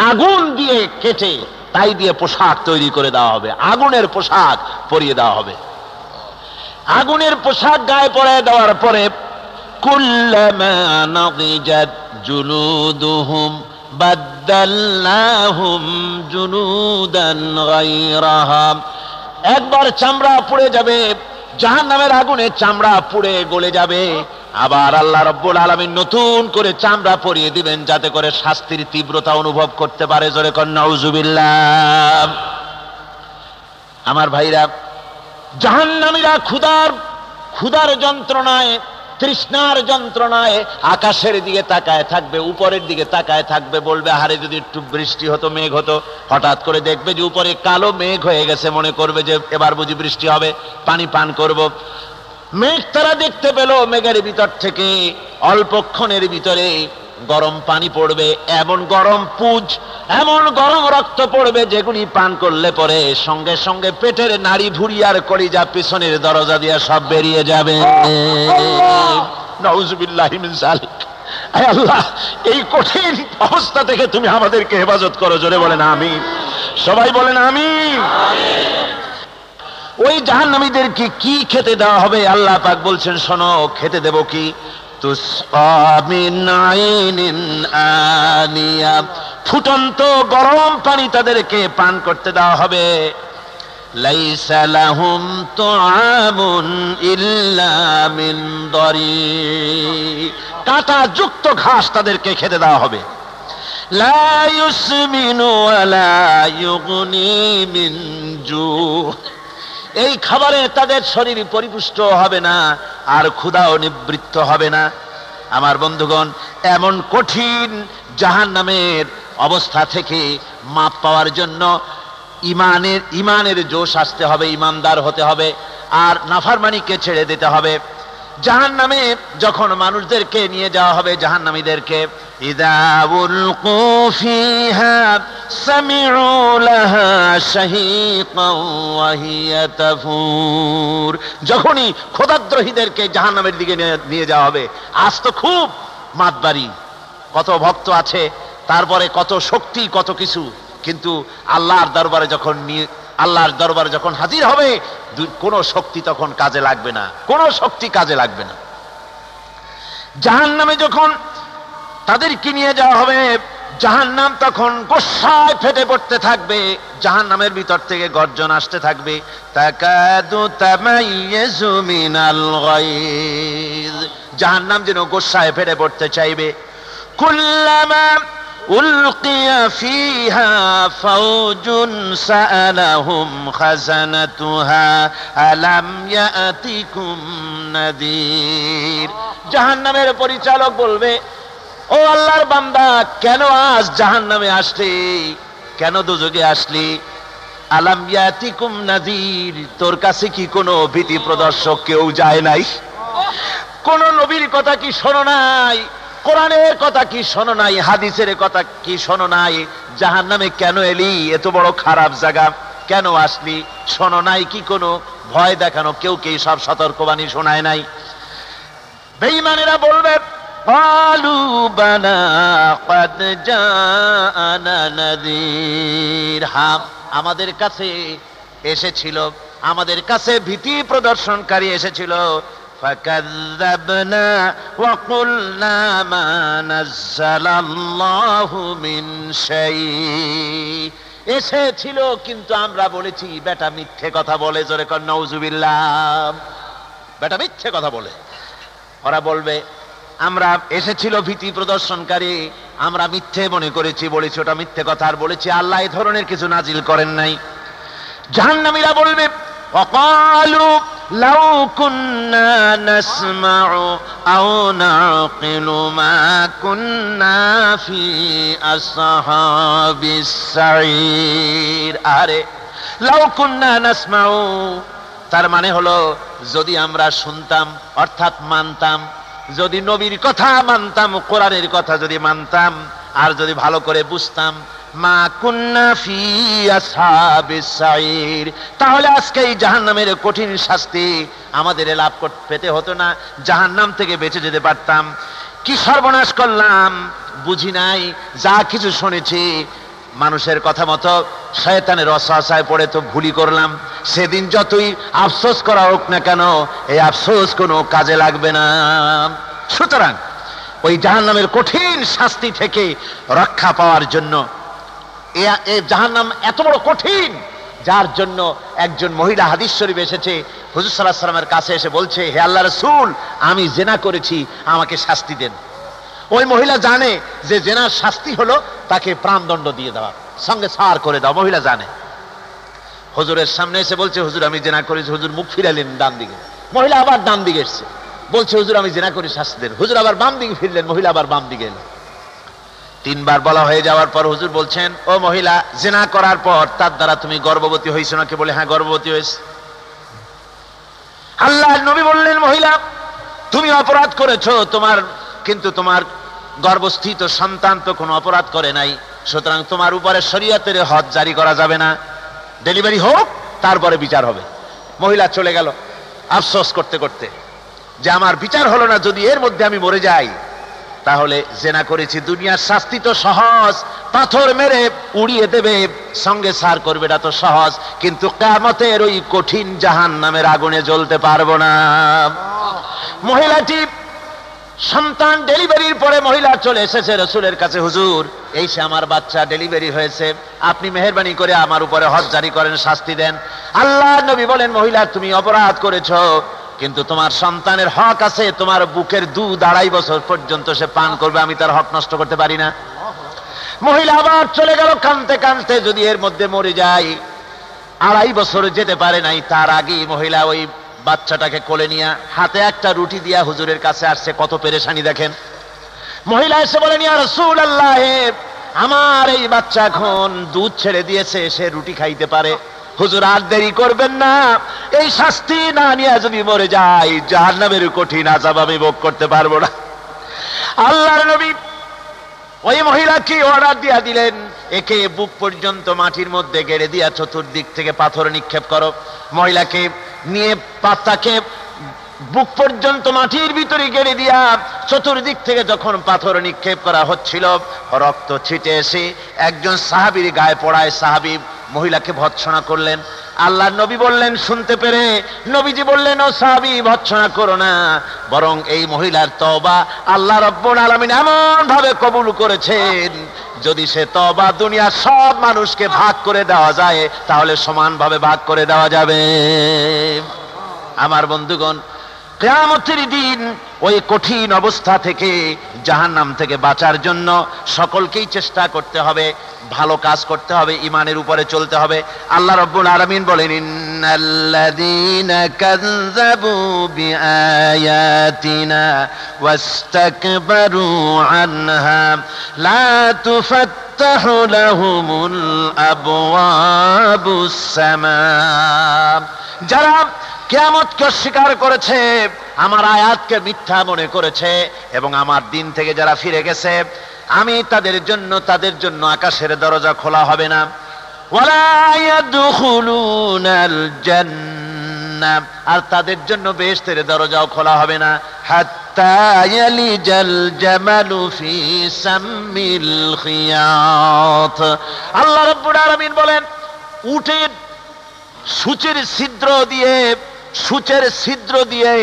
আগুন দিয়ে কেটে তাই দিয়ে পোশাক তৈরি করে দেওয়া হবে, আগুনের পোশাক পরিয়ে দেওয়া হবে। আগুনের পোশাক গায়ে পরায় দেওয়ার পরে কুল্লামা নাদিজাত জুলুদুহুম বাদদালনাহুম জুলুদান গায়রাহা, একবার চামড়া পুড়ে যাবে, জাহান্নামের আগুনে চামড়া পুড়ে গলে যাবে, আবার আল্লাহ রাব্বুল আলামিন নতুন করে চামড়া পরিয়ে দিবেন যাতে করে শাস্তির তীব্রতা অনুভব করতে পারে। জোরে কর নাউজুবিল্লাহ। আমার ভাইরা, জাহান্নামীরা ক্ষুধার যন্ত্রণায়, তৃষ্ণার যন্ত্রণায় আকাশের দিকে তাকায় থাকবে, উপরের দিকে তাকায় থাকবে, বলবে আরে যদি একটু বৃষ্টি হতো, মেঘ হতো। হঠাৎ করে দেখবে যে উপরে কালো মেঘ হয়ে গেছে, মনে করবে যে এবার বুঝি বৃষ্টি হবে, পানি পান করব। মেঘ তারা দেখতে পেল, মেঘের ভিতর থেকে অল্পক্ষণের ভিতরে গরম পানি পড়বে, এমন গরম পুজ, এমন গরম রক্ত পড়বে যেগুলি পান করলে পরে সঙ্গে সঙ্গে পেটের নাড়ি ভুঁড়ি আর কলিজা পিছনের দরজা দিয়ে সব বেরিয়ে যাবে। নাউজুবিল্লাহি মিন যালিক। আয় আল্লাহ, এই কঠিন অবস্থা থেকে তুমি আমাদেরকে হেফাজত করো। জোরে বলেন আমিন। সবাই বলেন আমিন। ওই জাহান্নামীদেরকে কি খেতে দেওয়া হবে? আল্লাহ পাক বলছেন, শোনো, খেতে দেব কি? তুসকা মিন আইনিন আনিয়া, ফুটন্ত গরম পানি তাদেরকে পান করতে দেওয়া হবে। লাইসা লাহুম তুআমুন ইল্লা মিন দারি, কাঁটা যুক্ত ঘাস তাদেরকে খেতে দেওয়া হবে। লা ইউসমিনু ওয়া লা ইউগনি মিন জু, এই খাবারে তাদের শরীর পরিপুষ্ট হবে না, আর ক্ষুধাও নিবৃত্ত হবে না। আমার বন্ধুগণ, এমন কঠিন জাহান্নামের অবস্থা থেকে মাপ পাওয়ার জন্য ইমানের জোশ আসতে হবে, ইমানদার হতে হবে, আর নাফরমানিকে ছেড়ে দিতে হবে। জাহান্নামে যখন মানুষদেরকে নিয়ে যাওয়া হবে, জাহান্নামীদেরকে, ইযা উলকু ফিহা সামিউ লাহা শাহীকান ওয়া হিয়া তাফুর, যখনই খোদাদ্রোহীদেরকে জাহান্নামের দিকে নিয়ে যাওয়া হবে, আজ তো খুব মাতবাড়ি, কত ভক্ত আছে, তারপরে কত শক্তি, কত কিছু, কিন্তু আল্লাহর দরবারে যখন হাজির হবে, কোন শক্তি তখন কাজে লাগবে না, কোন শক্তি কাজে লাগবে না। জাহান্নামে যখন তাদেরকে নিয়ে যাওয়া হবে, জাহান্নাম তখন গোসায় ফেটে পড়তে থাকবে, জাহান্নামের ভিতর থেকে গর্জন আসতে থাকবে, তাকাদু তামাইয়াজু মিনাল গায়জ, জাহান্নাম যেন গোসায় ফেটে পড়তে চাইবে। কুল্লামা উলকিয়া ফিহা ফাওজুন সাআলাহুম খাজানাতুহা আলাম ইয়াতিকুম নাযীর, জাহান্নামের পরিচালক বলবে, ও আল্লাহর বান্দা, কেন আজ জাহান্নামে আসলি, কেন দোজখে আসলি? আলাম ইয়াতিকুম নাযীর, তোর কাছে কি কোনো ভীতি প্রদর্শক কেউ যায় নাই? কোন নবীর কথা কি শোনো নাই? কোরআনের কথা কি শোনো নাই? হাদিসের কথা কি শোনো নাই? জাহান্নামে কেন এলি? এত বড় খারাপ জায়গা কেন আসলি? শোনো নাই কি কোনো ভয় দেখানো কেউ কে সব সতর্কবাণী শোনায় নাই? বেঈমানেরা বলবে, ক্বালু বালা ক্বাদ জাআনা নাযীর, হ্যাঁ, আমাদের কাছে এসেছিল, আমাদের কাছে ভীতি প্রদর্শনকারী এসেছিল। ফাকাযযাবনা ওয়া কুলনা মা নাযালাল্লাহু মিন শাই, এসেছিল কিন্তু আমরা বলেছি বেটা মিথ্যে কথা বলে। জোরে কর নাউজুবিল্লাহ। বেটা মিথ্যে কথা বলে। ওরা বলবে, আমরা এসেছিল ভীতি প্রদর্শনকারী, আমরা মিথ্যে মনে করেছি, বলেছি ওটা মিথ্যে কথা, আর বলেছি আল্লাহ এই ধরনের কিছু নাজিল করেন নাই। জাহান্নামীরা বলবে, ওয়াকালু লাউ কুন্না নাসমাউ আও নাকিলু মা কুন্না ফি আসহাবিস সাঈর, আরে লাউ কুন্না নাসমাউ, তার মানে হলো যদি আমরা শুনতাম, অর্থাৎ মানতাম, যদি নবীর কথা মানতাম, কোরআনের কথা যদি মানতাম, আর যদি ভালো করে বুঝতাম, মা কুন্না ফি আসহাবিস সাঈর, তাহলে আজকে এই জাহান্নামের কঠিন শাস্তি আমাদের লাভ পেতে হতো না, জাহান্নাম থেকে বেঁচে যেতে পারতাম। কি সর্বনাশ করলাম, বুঝি নাই, যা কিছু শুনেছি মানুষের কথা মতো শয়তানের ওয়াসওয়াসায় পড়ে তো ভুলই করলাম। সেদিন যতই আফসোস করা হোক না কেন, এই আফসোস কোনো কাজে লাগবে না। সুতরাং ওই জাহান্নামের কঠিন শাস্তি থেকে রক্ষা পাওয়ার জন্য, এই জাহান্নাম এত বড় কঠিন, যার জন্য একজন মহিলা হাদিস শরীফে এসেছে, হুজুর সাল্লাল্লাহু আলাইহি ওয়াসাল্লামের কাছে এসে বলছে, হে আল্লাহর রাসূল, আমি জিনা করেছি, আমাকে শাস্তি দেন। ওই মহিলা জানে যে জিনার শাস্তি হলো তাকে প্রাণদণ্ড দিয়ে দেওয়া, সঙ্গে সার করে দাও। মহিলা জানে। হুজুরের সামনে এসে বলছে, হুজুর আমি জিনা করেছি। হুজুর মুখ ফিরালেন ডান দিকে, মহিলা আবার ডান দিকে এসছে, বলছে হুজুর আমি জিনা করে শাস্তি দেন। হুজুর আবার বাম দিকে ফিরলেন, মহিলা আবার বাম দিকে এলেন। তিনবার বলা হয়ে যাওয়ার পর হুজুর বলছেন, ও মহিলা, জিনা করার পর তার দ্বারা তুমি গর্ভবতী হয়েছো নাকি? বলে হ্যাঁ, গর্ভবতী হয়েছে। আল্লাহর নবী বললেন, মহিলা তুমি অপরাধ করেছো, কিন্তু তোমার গর্ভস্থিত সন্তান তো কোনো অপরাধ করে নাই, সুতরাং তোমার উপরে শরীয়তের হদ জারি করা যাবে না, ডেলিভারি হোক তারপরে বিচার হবে। মহিলা চলে গেল আফসোস করতে করতে যে আমার বিচার হলো না, যদি এর মধ্যে আমি মরে যাই তাহলে জিনা করেছি। দুনিয়ার শাস্তি তো সহজ, পাথর মেরে উড়িয়ে দেবে, সঙ্গে সার করবে, এটা তো সহজ, কিন্তু কিয়ামতের ওই কঠিন জাহান্নামের আগুনে জ্বলতে পারবো না। মহিলাটি সন্তান ডেলিভারির পরে মহিলা চলে এসেছে রাসূলের কাছে, হুজুর এই সে আমার বাচ্চা ডেলিভারি হয়েছে, আপনি মেহেরবানি করে আমার উপরে হদ জারি করেন, শাস্তি দেন। আল্লাহর নবী বলেন, মহিলা তুমি অপরাধ করেছো, কিন্তু তোমার সন্তানের হক আছে, তোমার বুকের দুধ 2.5 বছর পর্যন্ত সে পান করবে, আমি তার হক নষ্ট করতে পারি না। মহিলা আবার চলে গেল কাঁদতে কাঁদতে, যদি এর মধ্যে মরে যায়। 2.5 বছর যেতে পারে নাই, তার আগেই মহিলা ওই বাচ্চাটাকে কোলে নিয়ে হাতে একটা রুটি দিয়া হুজুরের কাছে আসছে। কত পেরেশানি দেখেন। মহিলা এসে বলেন, ইয়া রাসূলুল্লাহ, আমার এই বাচ্চা এখন দুধ ছেড়ে দিয়েছে, সে রুটি খাইতে পারে, হুজুর আর দেরি করবেন না, এই শাস্তি না নিয়ে যদি মরে যায় জাহান্নামের কঠিন আযাব আমি ভোগ করতে পারবো না। আল্লাহর নবী ওই মহিলাকে অর্ডার দিয়া দিলেন, একে বুক পর্যন্ত মাটির মধ্যে গেড়ে দিয়া চতুর্দিক থেকে পাথর নিক্ষেপ করো। মহিলাকে নিয়ে পাতাকে বুক পর্যন্ত মাটির ভিতরে গেড়ে দিয়া চতুর্দিক থেকে যখন পাথর নিক্ষেপ করা হচ্ছিল, রক্ত ছিটে এসে একজন সাহাবীর গায়ে পড়ায়, সাহাবী মহিলাকে ভৎসনা করলেন। আল্লাহর নবী বললেন শুনতে পেরে, নবীজি বললেন, ও সাহাবী ভৎসনা করো না, বরং এই মহিলার তওবা আল্লাহ রাব্বুল আলামিন এমন ভাবে কবুল করেছেন, যদি সে তওবা দুনিয়ার সব মানুষকে ভাগ করে দেওয়া যায় তাহলে সমানভাবে ভাগ করে দেওয়া যাবে। আমার বন্ধুগণ, কিয়ামতের দিন ওই কঠিন অবস্থা থেকে, জাহান্নাম থেকে বাঁচার জন্য সকলকেই চেষ্টা করতে হবে, ভালো কাজ করতে হবে, ঈমানের উপরে চলতে হবে। আল্লাহ রাব্বুল আলামিন বলেন, ইন্নাল্লাযীনা কাযযাবু বিআয়াতিনা ওয়াস্তাকবারু আনহা লা তুফাত্তাহু লাহুমুল আবওয়াবুস সামা। যারা কিয়ামতকে অস্বীকার করেছে, আমার আয়াতকে মিথ্যা মনে করেছে এবং আমার দিন থেকে যারা ফিরে গেছে, আমি তাদের জন্য আকাশের দরজা খোলা হবে না। ওয়ালা ইয়াদখুলুনাল জান্নাহ, আর তাদের জন্য বেহেশতের দরজাও খোলা হবে না। হাত্তা ইয়ালিজাল জামালু ফি সাম্মিল খিয়াত। আল্লাহ রাব্বুল আলামিন বলেন, উটের সূচের ছিদ্র দিয়ে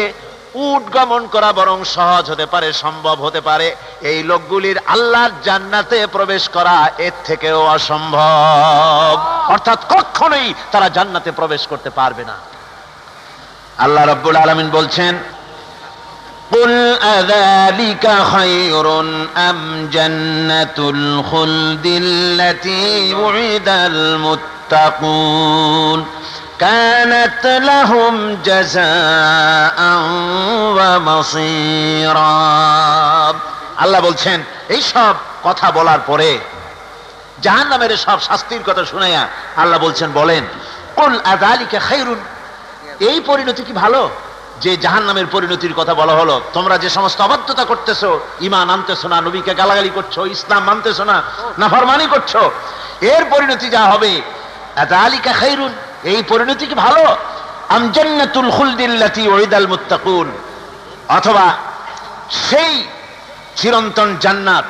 উট গমন করা বরং সহজ হতে পারে, সম্ভব হতে পারে। এই লোকগুলির আল্লাহর জান্নাতে প্রবেশ করা এর থেকেও অসম্ভব, অর্থাৎ কখনোই তারা জান্নাতে প্রবেশ করতে পারবে না। আল্লাহ রাব্বুল আলামিন বলছেন, কুল আযালিকা খায়রুন আম জান্নাতুল খুলদিল্লাতী উইদাল মুত্তাকুন কানাত লাহুম জাযাআন ওয়া মাসীরা। আল্লাহ বলছেন, এই সব কথা বলার পরে, জাহান্নামের সব শাস্তির কথা শুনাইয়া আল্লাহ বলছেন, বলেন, কুল আযালিকা খায়রুন, এই পরিণতি কি ভালো যে জাহান্নামের পরিণতির কথা বলা হলো? তোমরা যে সমস্ত অবাধ্যতা করতেছো, ঈমান আনতেছো না, নবীকে গালাগালি করছো, ইসলাম মানতেছো না, নাফরমানি করছো, এর পরিণতি যা হবে, আযালিকা খায়রুন, এই পরিণতি কি ভালো? আম জান্নাতুল খুলদিল্লাতী উইদাল মুত্তাকুন, অথবা সেই চিরন্তন জান্নাত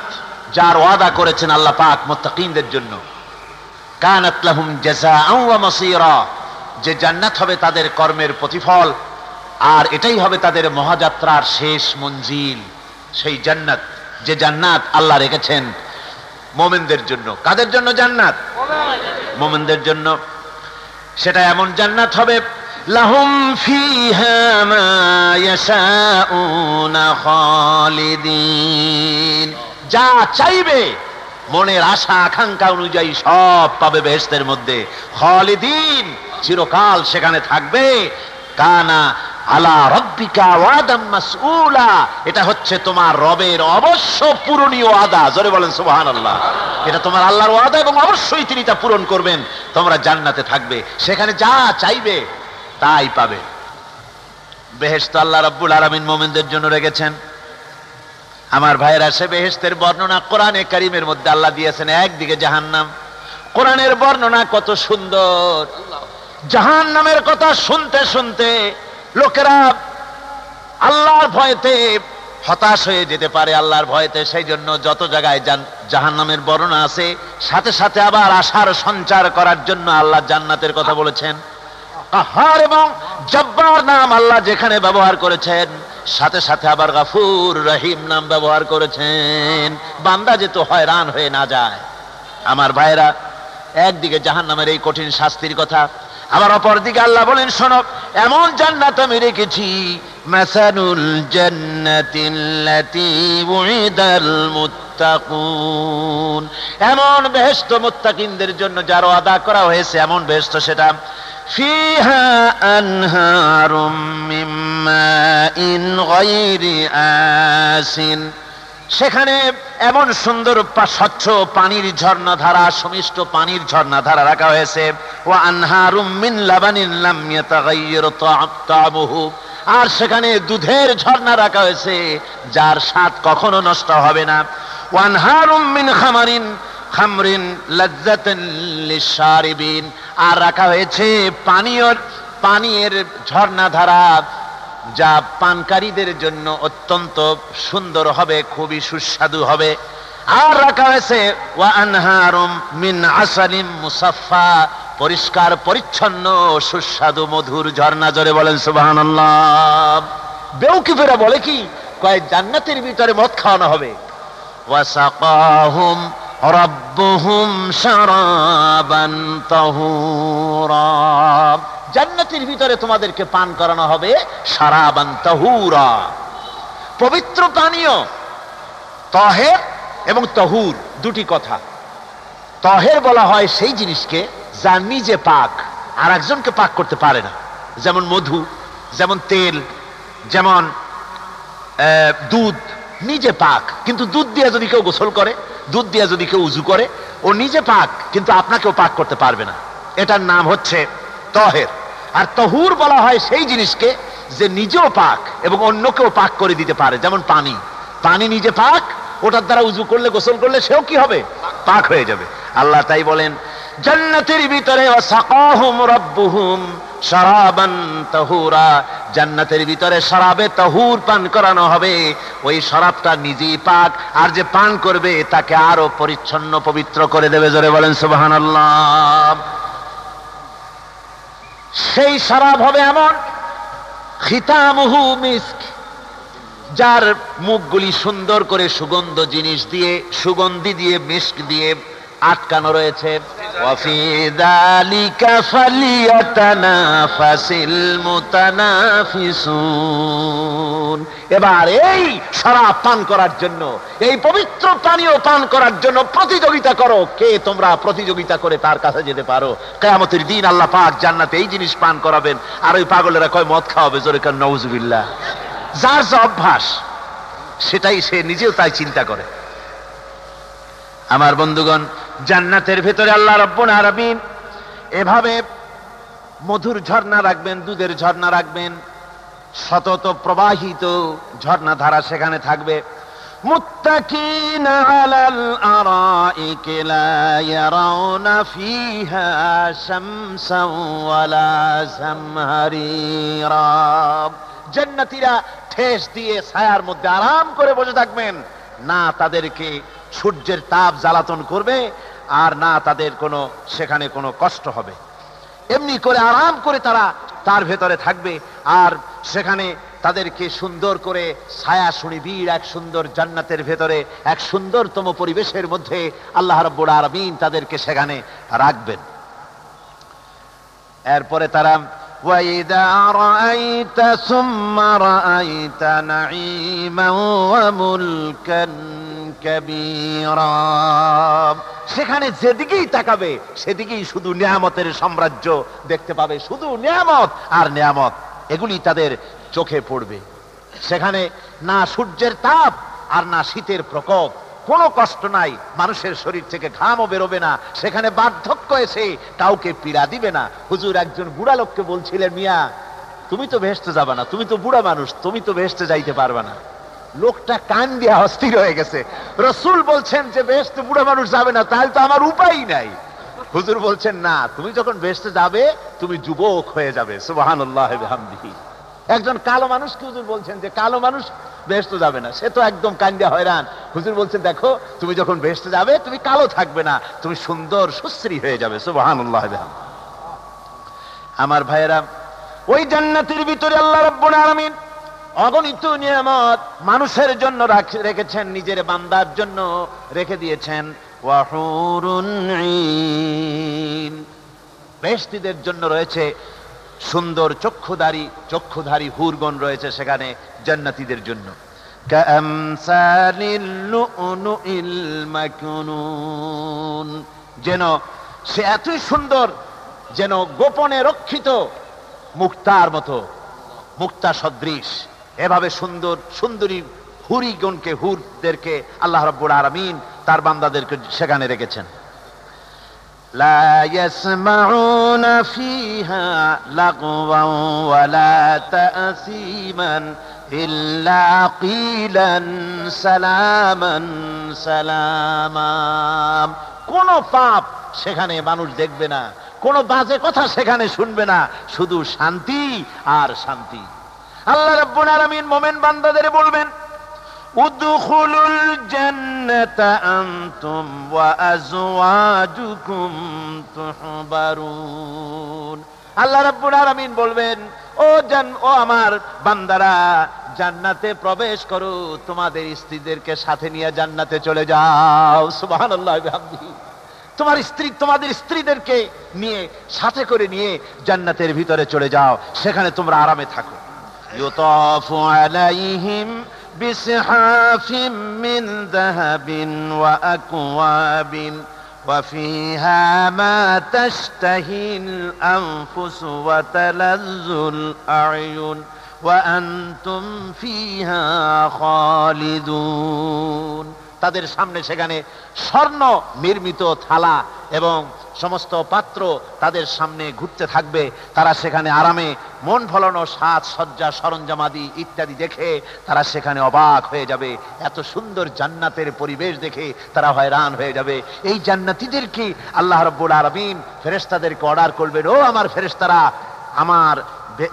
যার ওয়াদা করেছেন আল্লাহ পাক মুত্তাকিনদের জন্য। কানাত লাহুম জাযাআন ওয়া মাসীরা, যে জান্নাত হবে তাদের কর্মের প্রতিফল, আর এটাই হবে তাদের মহাযাত্রার শেষ মঞ্জিল। সেই জান্নাত, যে জান্নাত আল্লাহ রেখেছেন মুমিনদের জন্য। কাদের জন্য জান্নাত? মুমিনদের জন্য। সেটা এমন জান্নাত হবে, লাহুম ফিহা মা ইয়াশাউনা খালিদিন, যা চাইবে মনের আশা আকাঙ্ক্ষা অনুযায়ী সব পাবে বেহেশতের মধ্যে। খালিদিন, চিরকাল সেখানে থাকবে। কানা আলা রব্বিকা ওয়াদাম মাসউলা, এটা হচ্ছে তোমার রবের অবশ্য পূরণীয় ওয়াদা। জোরে বলেন সুবহানাল্লাহ। এটা তোমার আল্লাহর ওয়াদা এবং অবশ্যই তিনি তা পূরণ করবেন। তোমরা জান্নাতে থাকবে, সেখানে যা চাইবে তাই পাবে। বেহেশত আল্লাহ রাব্বুল আলামিন মুমিনদের জন্য রেখেছেন। আমার ভাইয়েরা, সে বেহেশতের বর্ণনা কোরআনে কারীমের মধ্যে আল্লাহ দিয়েছেন। একদিকে জাহান্নাম, কোরআনের বর্ণনা কত সুন্দর। জাহান্নামের কথা শুনতে শুনতে লোকেরা আল্লাহর ভয়তে হতাশ হয়ে যেতে পারে, আল্লাহর ভয়তে। সেই জন্য যত জায়গায় জাহান্নামের বর্ণনা আছে, সাথে সাথে আবার আশার সঞ্চার করার জন্য আল্লাহ জান্নাতের কথা বলেছেন। কাহার এবং জব্বার নাম আল্লাহ যেখানে ব্যবহার করেছেন, সাথে সাথে আবার গাফুর রহিম নাম ব্যবহার করেছেন, বান্দা যেত হয়রান হয়ে না যায়। আমার ভাইরা, একদিকে জাহান্নামের এই কঠিন শাস্তির কথা, আবার অপরদিকে আল্লাহ বলেন, শোনো, এমন জান্নাত আমি রেখেছি, মাসানুল জান্নাতিল্লাতী উইদাল মুত্তাকুন, এমন বেহেশত মুত্তাকিনদের জন্য যার ওয়াদা করা হয়েছে, এমন বেহেশত সেটা। ফিহা আনহারুম মিন মাইন গায়রি আসিন, সেখানে এমন সুন্দর স্বচ্ছ পানির ঝর্ণাধারা, সুমিষ্ট পানির ঝর্ণাধারা রাখা হয়েছে। ওয়া আনহারুম মিন লাবানিন লাম ইয়াতাগায়্যার তা'আমুহু, আর সেখানে দুধের ঝর্ণা রাখা হয়েছে যার স্বাদ কখনো নষ্ট হবে না। ওয়া আনহারুম মিন খামরিন লাজ্জাতান লিশারিবিন, আর রাখা হয়েছে পানীয়ের ঝর্ণাধারা যা পানকারীদের জন্য অত্যন্ত সুন্দর হবে, খুবই সুস্বাদু হবে। আর রাখা হয়েছে ওয়া আনহারুম মিন আসালিন মুসাফফা, পরিষ্কার পরিচ্ছন্ন সুস্বাদু মধুর ঝর্ণা। জোরে বলেন সুবহানাল্লাহ। বেউকিফেরা বলে কি, কয় জান্নাতের ভিতরে মদ খাওয়ানো হবে। ওয়াসাকাহুম রাব্বুহুম শারাবান তাহুরা, জান্নাতের ভিতরে তোমাদেরকে পান করানো হবে শারাবান তাহুরা, পবিত্র পানীয়। তাহের এবং তাহুর দুটি কথা। তাহের বলা হয় সেই জিনিসকে যা নিজে পাক, আর একজনকে পাক করতে পারে না। যেমন মধু, যেমন তেল, যেমন দুধ নিজে পাক, কিন্তু দুধ দিয়ে যদি কেউ গোসল করে, দুধ দিয়ে যদি কেউ উজু করে, ও নিজে পাক, কিন্তু আপনাকেও পাক করতে পারবে না। এটার নাম হচ্ছে তাহের। আর তাহুর বলা হয় সেই জিনিসকে যে নিজেও পাক এবং অন্যকেও পাক করে দিতে পারে। যেমন পানি, পানি নিজে পাক, ওটার দ্বারা উজু করলে, গোসল করলে সেও কি হবে? পাক হয়ে যাবে। আল্লাহ তাই বলেন, জান্নাতের ভিতরে ওয়াসাকাহুম রাব্বুহুম শারাবান তাহুরা, জান্নাতের ভিতরে শরাবে তাহুর পান করানো হবে। ওই শরাবটা নিজেই পাক, আর যে পান করবে তাকে আরো পরিচ্ছন্ন পবিত্র করে দেবে। জোরে বলেন সুবহানাল্লাহ। সেই শরাব হবে এমন, খিতামুহু মিস্ক, যার মুখগুলি সুন্দর করে সুগন্ধ জিনিস দিয়ে, সুগন্ধি দিয়ে, মিস্ক দিয়ে আটকানো রয়েছে। ওয়াফি যালিকা ফালিয়াতানাফাসিল মুতানাফিসুন, এবার এই শরাব পান করার জন্য, এই পবিত্র পানীয় পান করার জন্য প্রতিযোগিতা করো। কে তোমরা প্রতিযোগিতা করে তার কাছে যেতে পারো? কিয়ামতের দিন আল্লাহ পাক জান্নাতে এই জিনিস পান করাবেন, আর ওই পাগলেরা কয় মদ খাওয়াবে। জোরে কান নাউজুবিল্লাহ। যার যা অভ্যাস সেটাই সে নিজেও তাই চিন্তা করে। আমার বন্ধুগণ, জান্নাতের ভেতরে আল্লাহ রাব্বুল আলামিন এভাবে মধুর ঝর্ণা রাখবেন, দুধের ঝর্ণা রাখবেন, সতত প্রবাহিত ঝর্ণা ধারা সেখানে থাকবে। মুত্তাকিনা আলাল আরাইকি লা ইয়ারাউনা ফিহা শামসান ওয়ালা জামহারিরা, জান্নাতীরা ঠেস দিয়ে ছায়ার মধ্যে আরাম করে বসে থাকবেন। না তাদেরকে সূর্যের তাপ জ্বালাতন করবে, আর না তাদের সেখানে কোনো কষ্ট হবে। এমনি করে আরাম করে তারা তার ভেতরে থাকবে। আর সেখানে তাদেরকে সুন্দর করে ছায়া সুনিবিড় এক সুন্দর জান্নাতের ভেতরে এক সুন্দরতম পরিবেশের মধ্যে আল্লাহ রাব্বুল আলামিন তাদেরকে সেখানে রাখবেন। এরপরে তারা وَإِذَا رَأَيْتَ ثُمَّ رَأَيْتَ نَعِيمًا وَمُلْكًا كَبِيرًا, সেখানে যেদিকেই তাকাবে সেদিকেই শুধু নিয়ামতের সাম্রাজ্য দেখতে পাবে, শুধু নিয়ামত আর নিয়ামত, এগুলি তাদের চোখে পড়বে। সেখানে না সূর্যের তাপ আর না শীতের প্রকোপ, কোনো কষ্ট নাই, মানুষের শরীর থেকে ঘামও বেরোবে না, সেখানে বার্ধক্য এসে কাউকে পীড়া দিবে না। হুজুর একজন বুড়া লোককে বলছিলেন, মিয়া তুমি তো বেহেশতে যাবে না, তুমি তো বুড়া মানুষ, তুমি তো বেহেশতে যাইতে পারবে না। লোকটা কান দিয়া অস্থির হয়ে গেছে। রাসূল বলছেন যে বেহেশতে বুড়া মানুষ যাবে না, তাহলে তো আমার উপায় নাই। হুজুর বলছেন না, তুমি যখন বেহেশতে যাবে তুমি যুবক হয়ে যাবে। সুবহানাল্লাহ ওয়া বিহামদিহি। একজন কালো মানুষকে হুজুর বলছেন যে কালো মানুষ বেহেশতে যাবে না, সে তো একদম কান্দিয়া হয়রান। হুজুর বলছেন দেখো তুমি যখন বেহেশতে যাবে তুমি কালো থাকবে না, তুমি সুন্দর সুশ্রী হয়ে যাবে। সুবহানাল্লাহ ওয়া বিহামদিহি। আমার ভাইয়েরা, ওই জান্নাতের ভিতরে আল্লাহ রাব্বুল আলামিন অগণিত নিয়ামত মানুষের জন্য রেখেছেন, নিজের বান্দার জন্য রেখে দিয়েছেন। ওয়া হুরুন ঈন, বেহেশতীদের জন্য রয়েছে সুন্দর চক্ষুধারী হুরগণ রয়েছে সেখানে জান্নাতীদের জন্য। কামসালিল লুউলুইল মাকনুন, যেন সে এতই সুন্দর, যেন গোপনে রক্ষিত মুক্তার মতো, মুক্তা সদৃশ। এভাবে সুন্দরী হুরদেরকে আল্লাহ রাব্বুল আলামিন তার বান্দাদেরকে সেখানে রেখেছেন। লা ইয়াসমাউনা ফিহা লাগওয়ান ওয়ালা তাসীমান ইল্লা কিলান সালামান সালামা, কোন পাপ সেখানে মানুষ দেখবে না, কোন বাজে কথা সেখানে শুনবে না, শুধু শান্তি আর শান্তি। আল্লাহ রাব্বুল আলামিন মুমিন বান্দাদের বলবেন, উদখুলুল জান্নাতা আনতুম ওয়া আজওয়াজুকুম তুহবারুন। আল্লাহ রাব্বুল আলামিন বলবেন, ও আমার বান্দারা, জান্নাতে প্রবেশ করো, তোমাদের স্ত্রীদেরকে সাথে নিয়ে জান্নাতে চলে যাও। সুবহানাল্লাহ ওয়া বিহামদিহি। তোমাদের স্ত্রীদেরকে নিয়ে সাথে করে নিয়ে জান্নাতের ভিতরে চলে যাও, সেখানে তোমরা আরামে থাকো। ইউতাফু আলাইহিম বিসহাফিম মিন যাহাবিন ওয়া আকওয়াবিন ওয়া ফিহা মা তাশতাহিল আনফুসু ওয়া তালাজ্জুল আ'য়ুন ওয়া আনতুম ফিহা খালিদুন। তাদের সামনে সেখানে স্বর্ণ নির্মিত থালা এবং সমস্ত পাত্র তাদের সামনে ঘুরতে থাকবে। তারা সেখানে আরামে মন ভোলানো সাজ সজ্জা সরঞ্জামাদি ইত্যাদি দেখে তারা সেখানে অবাক হয়ে যাবে। এত সুন্দর জান্নাতের পরিবেশ দেখে তারা হয়রান হয়ে যাবে। এই জান্নাতীদেরকে আল্লাহ রাব্বুল আলামিন ফেরেশতাদেরকে অর্ডার করবেন, ও আমার ফেরেশতারা,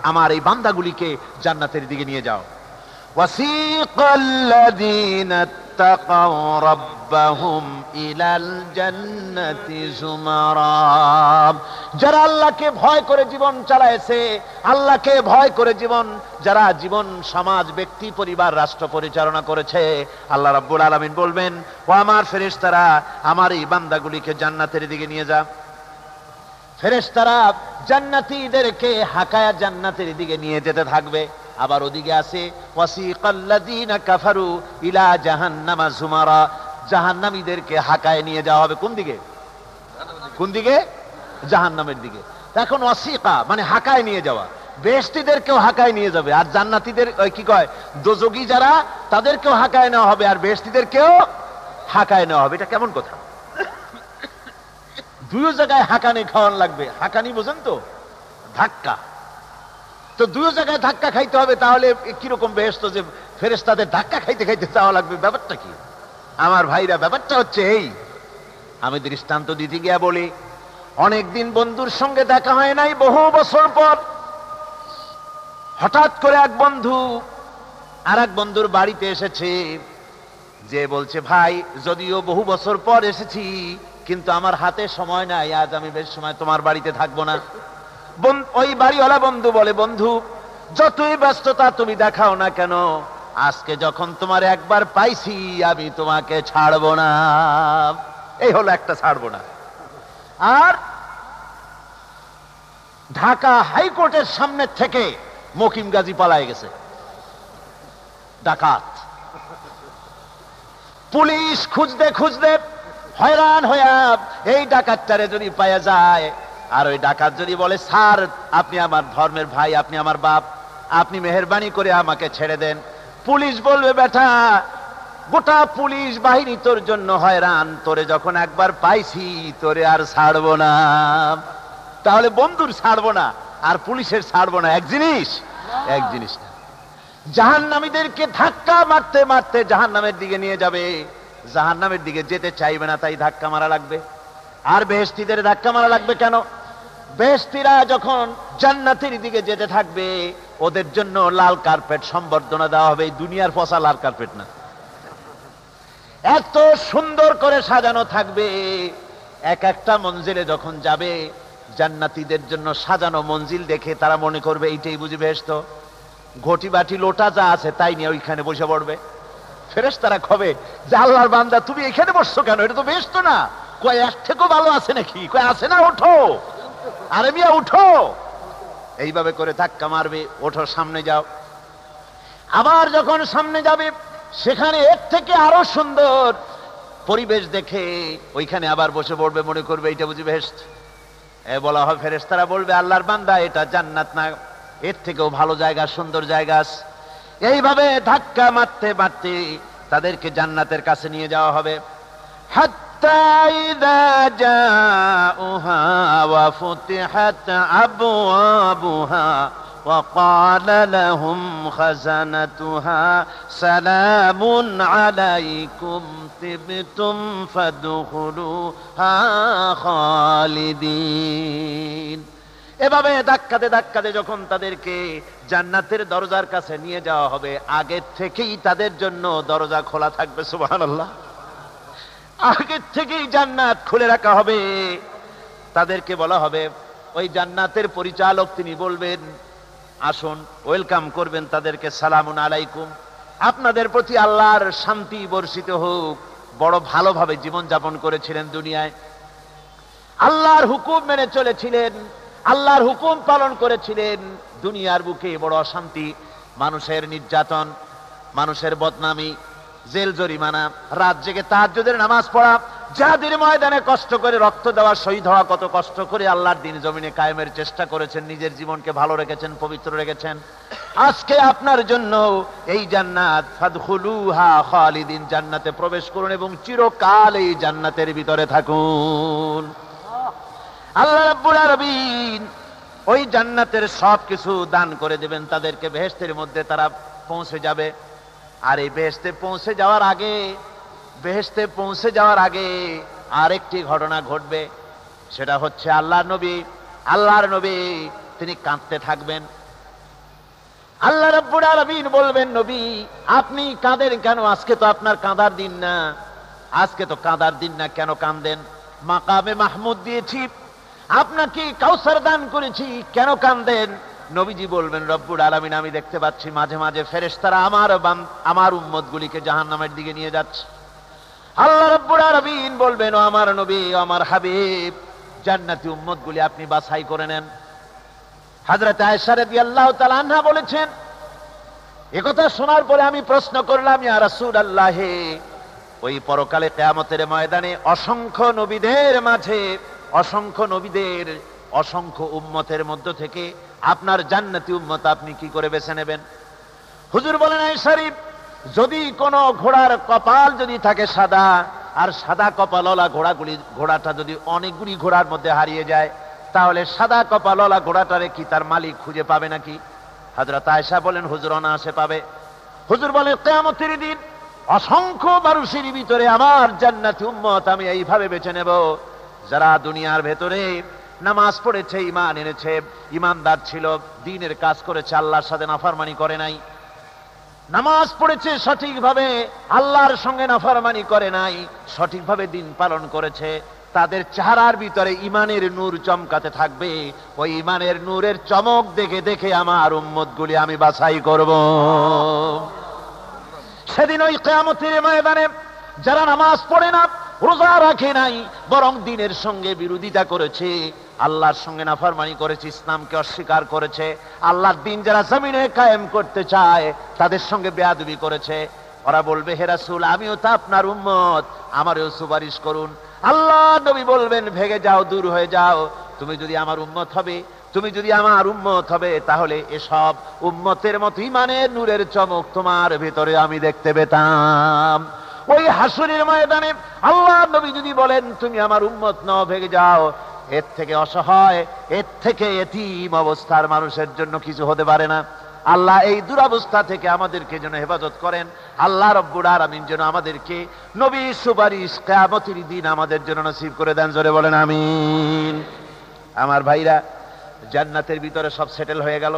আমার এই বান্দাগুলিকে জান্নাতের দিকে নিয়ে যাও। ওয়াসিকাল্লাযীনা ইত্তাকাউ রাব্বাহুম ইলাল জান্নাতি যুমারা, যারা আল্লাহকে ভয় করে জীবন চালায়েছে, আল্লাহকে ভয় করে যারা জীবন সমাজ ব্যক্তি পরিবার রাষ্ট্র পরিচালনা করেছে, আল্লাহ রাব্বুল আলামিন বলবেন, ও আমার ফেরেশতারা, আমার এই বান্দাগুলিকে জান্নাতের দিকে নিয়ে যা। ফেরেশতারা জান্নাতীদেরকে হাকায়া জান্নাতের দিকে নিয়ে যেতে থাকবে। আবার ওদিকে আছে ওয়াসিকাল্লাযীনা কাফারু ইলা জাহান্নামা যুমারা, জাহান্নামীদেরকে হাকায় নিয়ে যাওয়া হবে কোন দিকে? জাহান্নামের দিকে। এখন ওয়াসিকা মানে হাকায় নিয়ে যাওয়া, বেহেশতীদেরকেও হাকায় নিয়ে যাবে, আর জান্নাতীদের কি কয় দোজখী যারা তাদেরকেও হাকায় নেওয়া হবে, আর বেহেশতীদেরকেও হাকায় নেওয়া হবে। এটা কেমন কথা? দুই জায়গায় হাকানি খাওয়ান লাগবে। হাকানি বোঝেন তো? ধাক্কা। তো দুই জায়গায় ধাক্কা খাইতে হবে, তাহলে কিরকম বেহেশত যে ফেরেশতাদের ধাক্কা খাইতে খাইতে যাওয়া লাগবে, ব্যাপারটা কি? আমার ভাইরা, ব্যাপারটা হচ্ছে এই, আমি দৃষ্টান্ত দিতে গিয়া বলি, অনেকদিন বন্ধুর সঙ্গে দেখা হয় নাই, বহু বছর পর হঠাৎ করে এক বন্ধু আর এক বন্ধুর বাড়িতে এসেছে, যে বলছে, ভাই যদিও বহু বছর পর এসেছি কিন্তু আমার হাতে সময় নাই, আজ আমি বেশ সময় তোমার বাড়িতে থাকবো না। ওই বাড়িওয়ালা বন্ধু বলে, বন্ধু যতই ব্যস্ততা তুমি দেখাও না কেন, আজকে যখন তোমার একবার পাইছি আমি তোমাকে ছাড়বো না। এই হলো একটা ছাড়বো না। আর ঢাকা হাইকোর্টের সামনে থেকে মকিম গাজী পালায় গেছে, ডাকাত। পুলিশ খুঁজতে খুঁজতে হয়রান হইয়া এই ডাকাতটারে যদি পাওয়া যায়, আর ওই ডাকাত যদি বলে, স্যার আপনি আমার ধর্মের ভাই, আপনি আমার বাপ, আপনি মেহেরবানি করে আমাকে ছেড়ে দেন, পুলিশ বলবে, বেটা গোটা পুলিশ বাহিনী তোর জন্য হয়রান, তোরে যখন একবার পাইছি তোরে আর ছাড়বো না। তাহলে বন্ধুর ছাড়বো না আর পুলিশের ছাড়বো না এক জিনিস? এক জিনিস না। জাহান্নামীদেরকে ধাক্কা মারতে মারতে জাহান্নামের দিকে নিয়ে যাবে, জাহান্নামের দিকে যেতে চাইবে না, তাই ধাক্কা মারা লাগবে। আর বেহেশতীদের ধাক্কা মারা লাগবে কেন? বেহেশতীরা যখন জান্নাতের দিকে যেতে থাকবে, ওদের জন্য লাল কার্পেট সম্বর্ধনা দেওয়া হবে। এই দুনিয়ার পচা লাল কার্পেট না, এত সুন্দর করে সাজানো থাকবে। এক একটা মঞ্জিলে যখন যাবে, জান্নাতীদের জন্য সাজানো মঞ্জিল দেখে তারা মনে করবে এইটাই বুঝি বেহেশত। ঘটি বাটি লোটা যা আছে তাই নিয়ে ওইখানে বসে পড়বে। ফেরেশতারা কবে যে, আল্লাহর বান্দা তুমি এখানে বসছো কেন? এটা তো বেহেশত না। কয় এর থেকেও ভালো আছে নাকি? কয় আছে না, ওঠো, আরে মিয়া উঠো। এইভাবে করে ধাক্কা মারবে, ওঠো সামনে যাও। আবার যখন সামনে যাবে, সেখানে এর থেকে আরো সুন্দর পরিবেশ দেখে ওইখানে আবার বসে পড়বে, মনে করবে এইটা বুঝি বেহেশত। বলা হয়, ফেরেশতারা বলবে, আল্লাহর বান্দা এটা জান্নাত না, এর থেকেও ভালো জায়গা, সুন্দর জায়গা আছে। এইভাবে ধাক্কা মারতে মারতে তাদেরকে জান্নাতের কাছে নিয়ে যাওয়া হবে। হাত্তা ইযা জাউহা ওয়া ফুতিহাত আবওয়াবুহা ওয়া ক্বালা লাহুম খাযানাতুহা সালামুন আলাইকুম তিবতুম ফাদখুলুহা খালিদিন। এভাবে ধাক্কাতে ধাক্কাতে যখন তাদেরকে জান্নাতের দরজার কাছে নিয়ে যাওয়া হবে, আগের থেকেই তাদের জন্য দরজা খোলা থাকবে। সুবহানাল্লাহ। আগের থেকেই জান্নাত খুলে রাখা হবে। তাদেরকে বলা হবে, ওই জান্নাতের পরিচালক তিনি বলবেন, আসুন, ওয়েলকাম করবেন তাদেরকে, সালামুন আলাইকুম, আপনাদের প্রতি আল্লাহর শান্তি বর্ষিত হোক। বড় ভালোভাবে জীবন যাপন করেছিলেন দুনিয়ায়, আল্লাহর হুকুম মেনে চলেছিলেন, আল্লাহর হুকুম পালন করেছিলেন। দুনিয়ার বুকে বড় অশান্তি, মানুষের নির্যাতন, মানুষের বদনামি, জেল জরিমানা, রাত জেগে তাহাজ্জুদের নামাজ পড়া, জিহাদের ময়দানে কষ্ট করে রক্ত দেওয়া, শহীদ হওয়া, কত কষ্ট করে আল্লাহর দ্বীন জমিনে কায়েমের চেষ্টা করেছেন, নিজের জীবনকে ভালো রেখেছেন, পবিত্র রেখেছেন। আজকে আপনার জন্য এই জান্নাত, ফাদখুলুহা খালিদিন, জান্নাতে প্রবেশ করুন এবং চিরকাল এই জান্নাতের ভিতরে থাকুন। আল্লাহ রাব্বুল আলামিন ওই জান্নাতের সবকিছু দান করে দেবেন তাদেরকে। বেহেশতের মধ্যে তারা পৌঁছে যাবে। আর এই বেহেশতে পৌঁছে যাওয়ার আগে আরেকটি ঘটনা ঘটবে। সেটা হচ্ছে আল্লাহর নবী তিনি কাঁদতে থাকবেন। আল্লাহ রাব্বুল আলামিন বলবেন, নবী আপনি কাঁদেন কেন? আজকে তো আপনার কাঁদার দিন না, আজকে তো কাঁদার দিন না, কেন কাঁদেন? মাকামে মাহমুদ দিয়েছি, আপনাকে কাউসার দান করেছি, কেন কাঁদেন? নবীজি বলবেন, রব্বুল আলামিন আমি দেখতে পাচ্ছি মাঝে মাঝে ফেরেশতারা আমার উম্মতগুলিকে জাহান্নামের দিকে নিয়ে যাচ্ছে। আল্লাহ রাব্বুল আলামিন বলবেন, ও আমার নবী, ও আমার হাবিব, জান্নাতি উম্মতগুলি আপনি বাছাই করে নেন। হযরত আয়েশা রাদিয়াল্লাহু তাআলা আনহা বলেছেন, একথা শোনার পরে আমি প্রশ্ন করলাম, ইয়া রাসূলুল্লাহ, ওই পরকালে কিয়ামতের ময়দানে অসংখ্য নবীদের মাঝে, অসংখ্য উম্মতের মধ্য থেকে আপনার জান্নাতি উম্মত আপনি কি করে বেছে নেবেন? হুজুর বলেন, আয়েশা, যদি কোনো ঘোড়ার কপাল যদি থাকে সাদা, আর সাদা কপালওয়ালা ঘোড়াটা যদি অনেকগুলি ঘোড়ার মধ্যে হারিয়ে যায়, তাহলে সাদা কপালওয়ালা ঘোড়াটারে কি তার মালিক খুঁজে পাবে নাকি? হযরত আয়েশা বলেন, হুজুর অনায়াসে পাবে। হুজুর বলেন, কিয়ামতের দিন অসংখ্য মানুষের ভিতরে আমার জান্নাতি উম্মত আমি এইভাবে বেছে নেব, যারা দুনিয়ার ভেতরে নামাজ পড়েছে, ঈমান এনেছে, ঈমানদার ছিল, দ্বীনের কাজ করেছে, আল্লাহর সাথে নাফরমানি করে নাই, নামাজ পড়েছে সঠিকভাবে, আল্লাহর সঙ্গে নাফরমানি করে নাই, সঠিকভাবে দ্বীন পালন করেছে, তাদের চেহারার ভিতরে ঈমানের নূর চমকাতে থাকবে। ওই ঈমানের নূরের চমক দেখে দেখে আমার উম্মতগুলি আমি বাছাই করব। সেদিন ওই কিয়ামতের ময়দানে যারা নামাজ পড়ে না, রোজা রাখে নাই, বরং দিনের সঙ্গে বিরোধিতা করেছে, আল্লাহর সঙ্গে নাফরমানি করেছে, ইসলামকে অস্বীকার করেছে, আল্লাহর দ্বীন যারা জমিনে কায়েম করতে চায় তাদের সঙ্গে বেয়াদবি করেছে, ওরা বলবে, হে রাসূল, আমিও তো আপনার উম্মত, আমারও সুপারিশ করুন। আল্লাহ নবী বলবেন, ভেগে যাও, দূর হয়ে যাও, তুমি যদি আমার উম্মত হবে, তুমি যদি আমার উম্মত হবে, তাহলে এসব উম্মতের মতো ঈমানের নূরের চমক তোমার ভিতরে আমি দেখতে পেতাম। ওই হাসরের ময়দানে আল্লাহ নবী যদি বলেন, তুমি আমার উম্মত নও, ভেগে যাও, এর থেকে অসহায়, এর থেকে এতিম অবস্থার মানুষের জন্য কিছু হতে পারে না। আল্লাহ এই দুরবস্থা থেকে আমাদেরকে যেন হেফাজত করেন। আল্লাহ রব্বুল আলামিন যেন আমাদেরকে নবীর সুপারিশ কিয়ামতের দিন আমাদের জন্য নসিব করে দেন। জোরে বলেন আমিন। আমার ভাইরা, জান্নাতের ভিতরে সব সেটেল হয়ে গেল।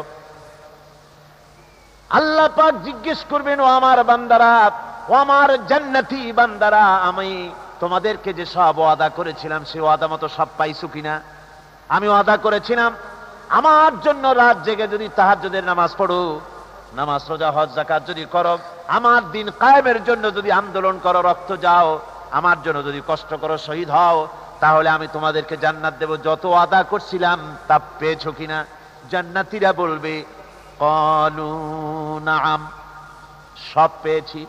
আল্লাহ পাক জিজ্ঞেস করবেন, ও আমার বান্দারা, ও আমার জান্নাতি বান্দারা, আমি তোমাদেরকে যে সব ওয়াদা করেছিলাম সে ওয়াদা মতো সব পাইছো কিনা? আমি ওয়াদা করেছিলাম আমার জন্য রাত জেগে যদি তাহাজ্জুদের নামাজ পড়ো, নামাজ, রোজা, হজ, যাকাত যদি করো, আমার দিন কায়েমের জন্য যদি আন্দোলন করো, রক্ত যাও, আমার জন্য যদি কষ্ট করো, শহীদ হও, তাহলে আমি তোমাদেরকে জান্নাত দেব। যত ওয়াদা করছিলাম তা পেয়েছো কিনা? জান্নাতীরা বলবে, ক্বালু নাআম, সব পেয়েছি,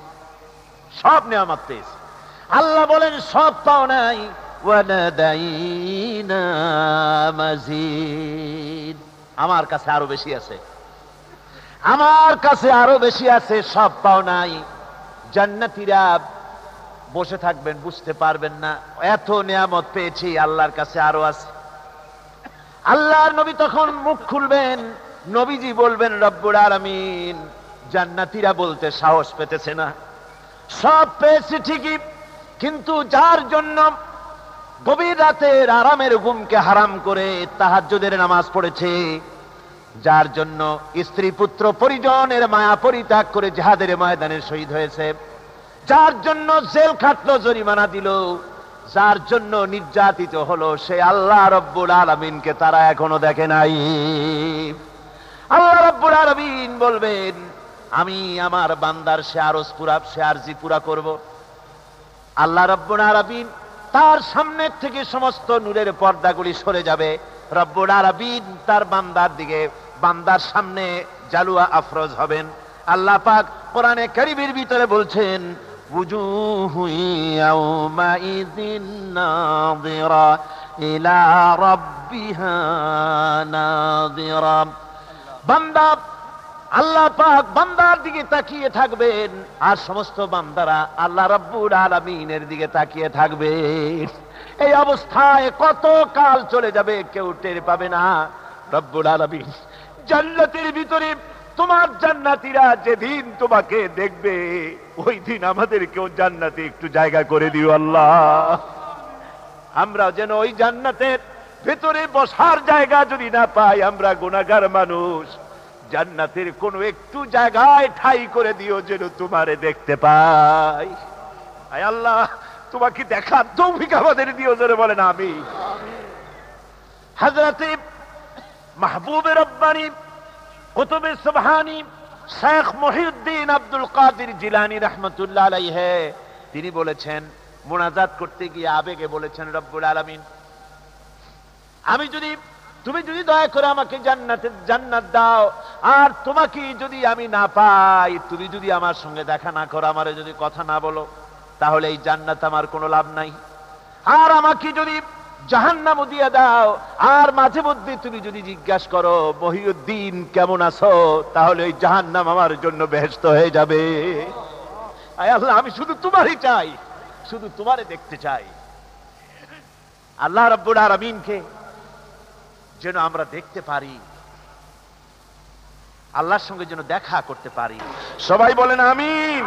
সব নিয়ামত পেয়েছি। আল্লাহ বলেন, সব পাও নাই, ওয়ালাদাইনা মাজিদ, আমার কাছে আরো বেশি আছে, আমার কাছে আরো বেশি আছে, সব পাও নাই। জান্নাতীরা বসে থাকবেন, বুঝতে পারবেন না, এত নিয়ামত পেয়েছি, আল্লাহর কাছে আরো আছে। আল্লাহর নবী তখন মুখ খুলবেন, নবীজি বলবেন, রব্বুল আলামিন, জান্নাতীরা বলতে সাহস পেতেছে না, সব পেয়েছি ঠিকই, কিন্তু যার জন্য গভীর রাতের আরামের ঘুমকে হারাম করে তাহাজ্জুদের নামাজ পড়েছে, যার জন্য স্ত্রী পুত্র পরিজনের মায়া পরিত্যাগ করে জিহাদের ময়দানে শহীদ হয়েছে, যার জন্য জেল খাটলো, জরিমানা দিল, যার জন্য নির্যাতিত হলো, সে আল্লাহ রব্বুল আলামিনকে তারা এখনো দেখে নাই। আল্লাহ রব্বুল আলামিন বলবেন, আমি আমার বান্দার সে আরজ পুরা, সে আরজি পুরা করব। আল্লাহ রব্বুল আলামিন তার সামনে থেকে সমস্ত নূরের পর্দাগুলি সরে যাবে। রব্বুল আলামিন তার বান্দার দিকে, বান্দার সামনে জালুয়া আফরোজ হবেন। আল্লাহ পাক কোরআনে কারীমের ভিতরে বলছেন, ওয়াজুহু ইয়াওমাইযিন নাযিরা ইলা রাব্বিহা নাযিরা। বান্দা, আল্লাহ পাক বান্দার দিকে তাকিয়ে থাকবেন, আর সমস্ত বান্দারা আল্লাহ রাব্বুল আলামিনের দিকে তাকিয়ে থাকবে। এই অবস্থায় কত কাল চলে যাবে কেউ টের পাবে না। রব্বুল আলামিন জান্নাতের ভিতরে, তোমার জান্নাতীরা যেদিন তোমাকে দেখবে, ওই দিন আমাদেরকেও জান্নাতে একটু জায়গা করে দিও আল্লাহ। আমরা যেন ওই জান্নাতের ভেতরে বসার জায়গা যদি না পাই, আমরা গুনাহগার মানুষ, জান্নাতের কোন একটু জায়গায় ঠাই করে দিও যেন তোমারে দেখতে পাই। আয় আল্লাহ, তোমাকে দেখার তৌফিক আমাদের দিও, জোরে বলেন আমিন। হযরতে মাহবুবে রব্বানী কুতুবে সুবহানী শেখ মহিউদ্দিন আব্দুল কাদের জিলানী রাহমাতুল্লাহ আলাইহি, তিনি বলেছেন, মুনাজাত করতে গিয়ে আবেগে বলেছেন, রব্বুল আলামিন, আমি যদি, তুমি যদি দয়া করে আমাকে জান্নাত দাও, আর তোমাকে যদি আমি না পাই, তুমি যদি আমার সঙ্গে দেখা না করো, আমারে যদি কথা না বলো, তাহলে এই জান্নাত আমার কোনো লাভ নাই। আর আমাকে যদি জাহান্নাম দিয়ে দাও, আর মাঝে মধ্যে তুমি যদি জিজ্ঞাসা করো, মহিউদ্দিন কেমন আছো, তাহলে এই জাহান্নাম আমার জন্য বেহেশত হয়ে যাবে। আয় আল্লাহ, আমি শুধু তোমারই চাই, শুধু তোমারে দেখতে চাই। আল্লাহ রাব্বুল আলামিনকে যেন আমরা দেখতে পারি, আল্লাহর সঙ্গে যেন দেখা করতে পারি। সবাই বলেন আমিন।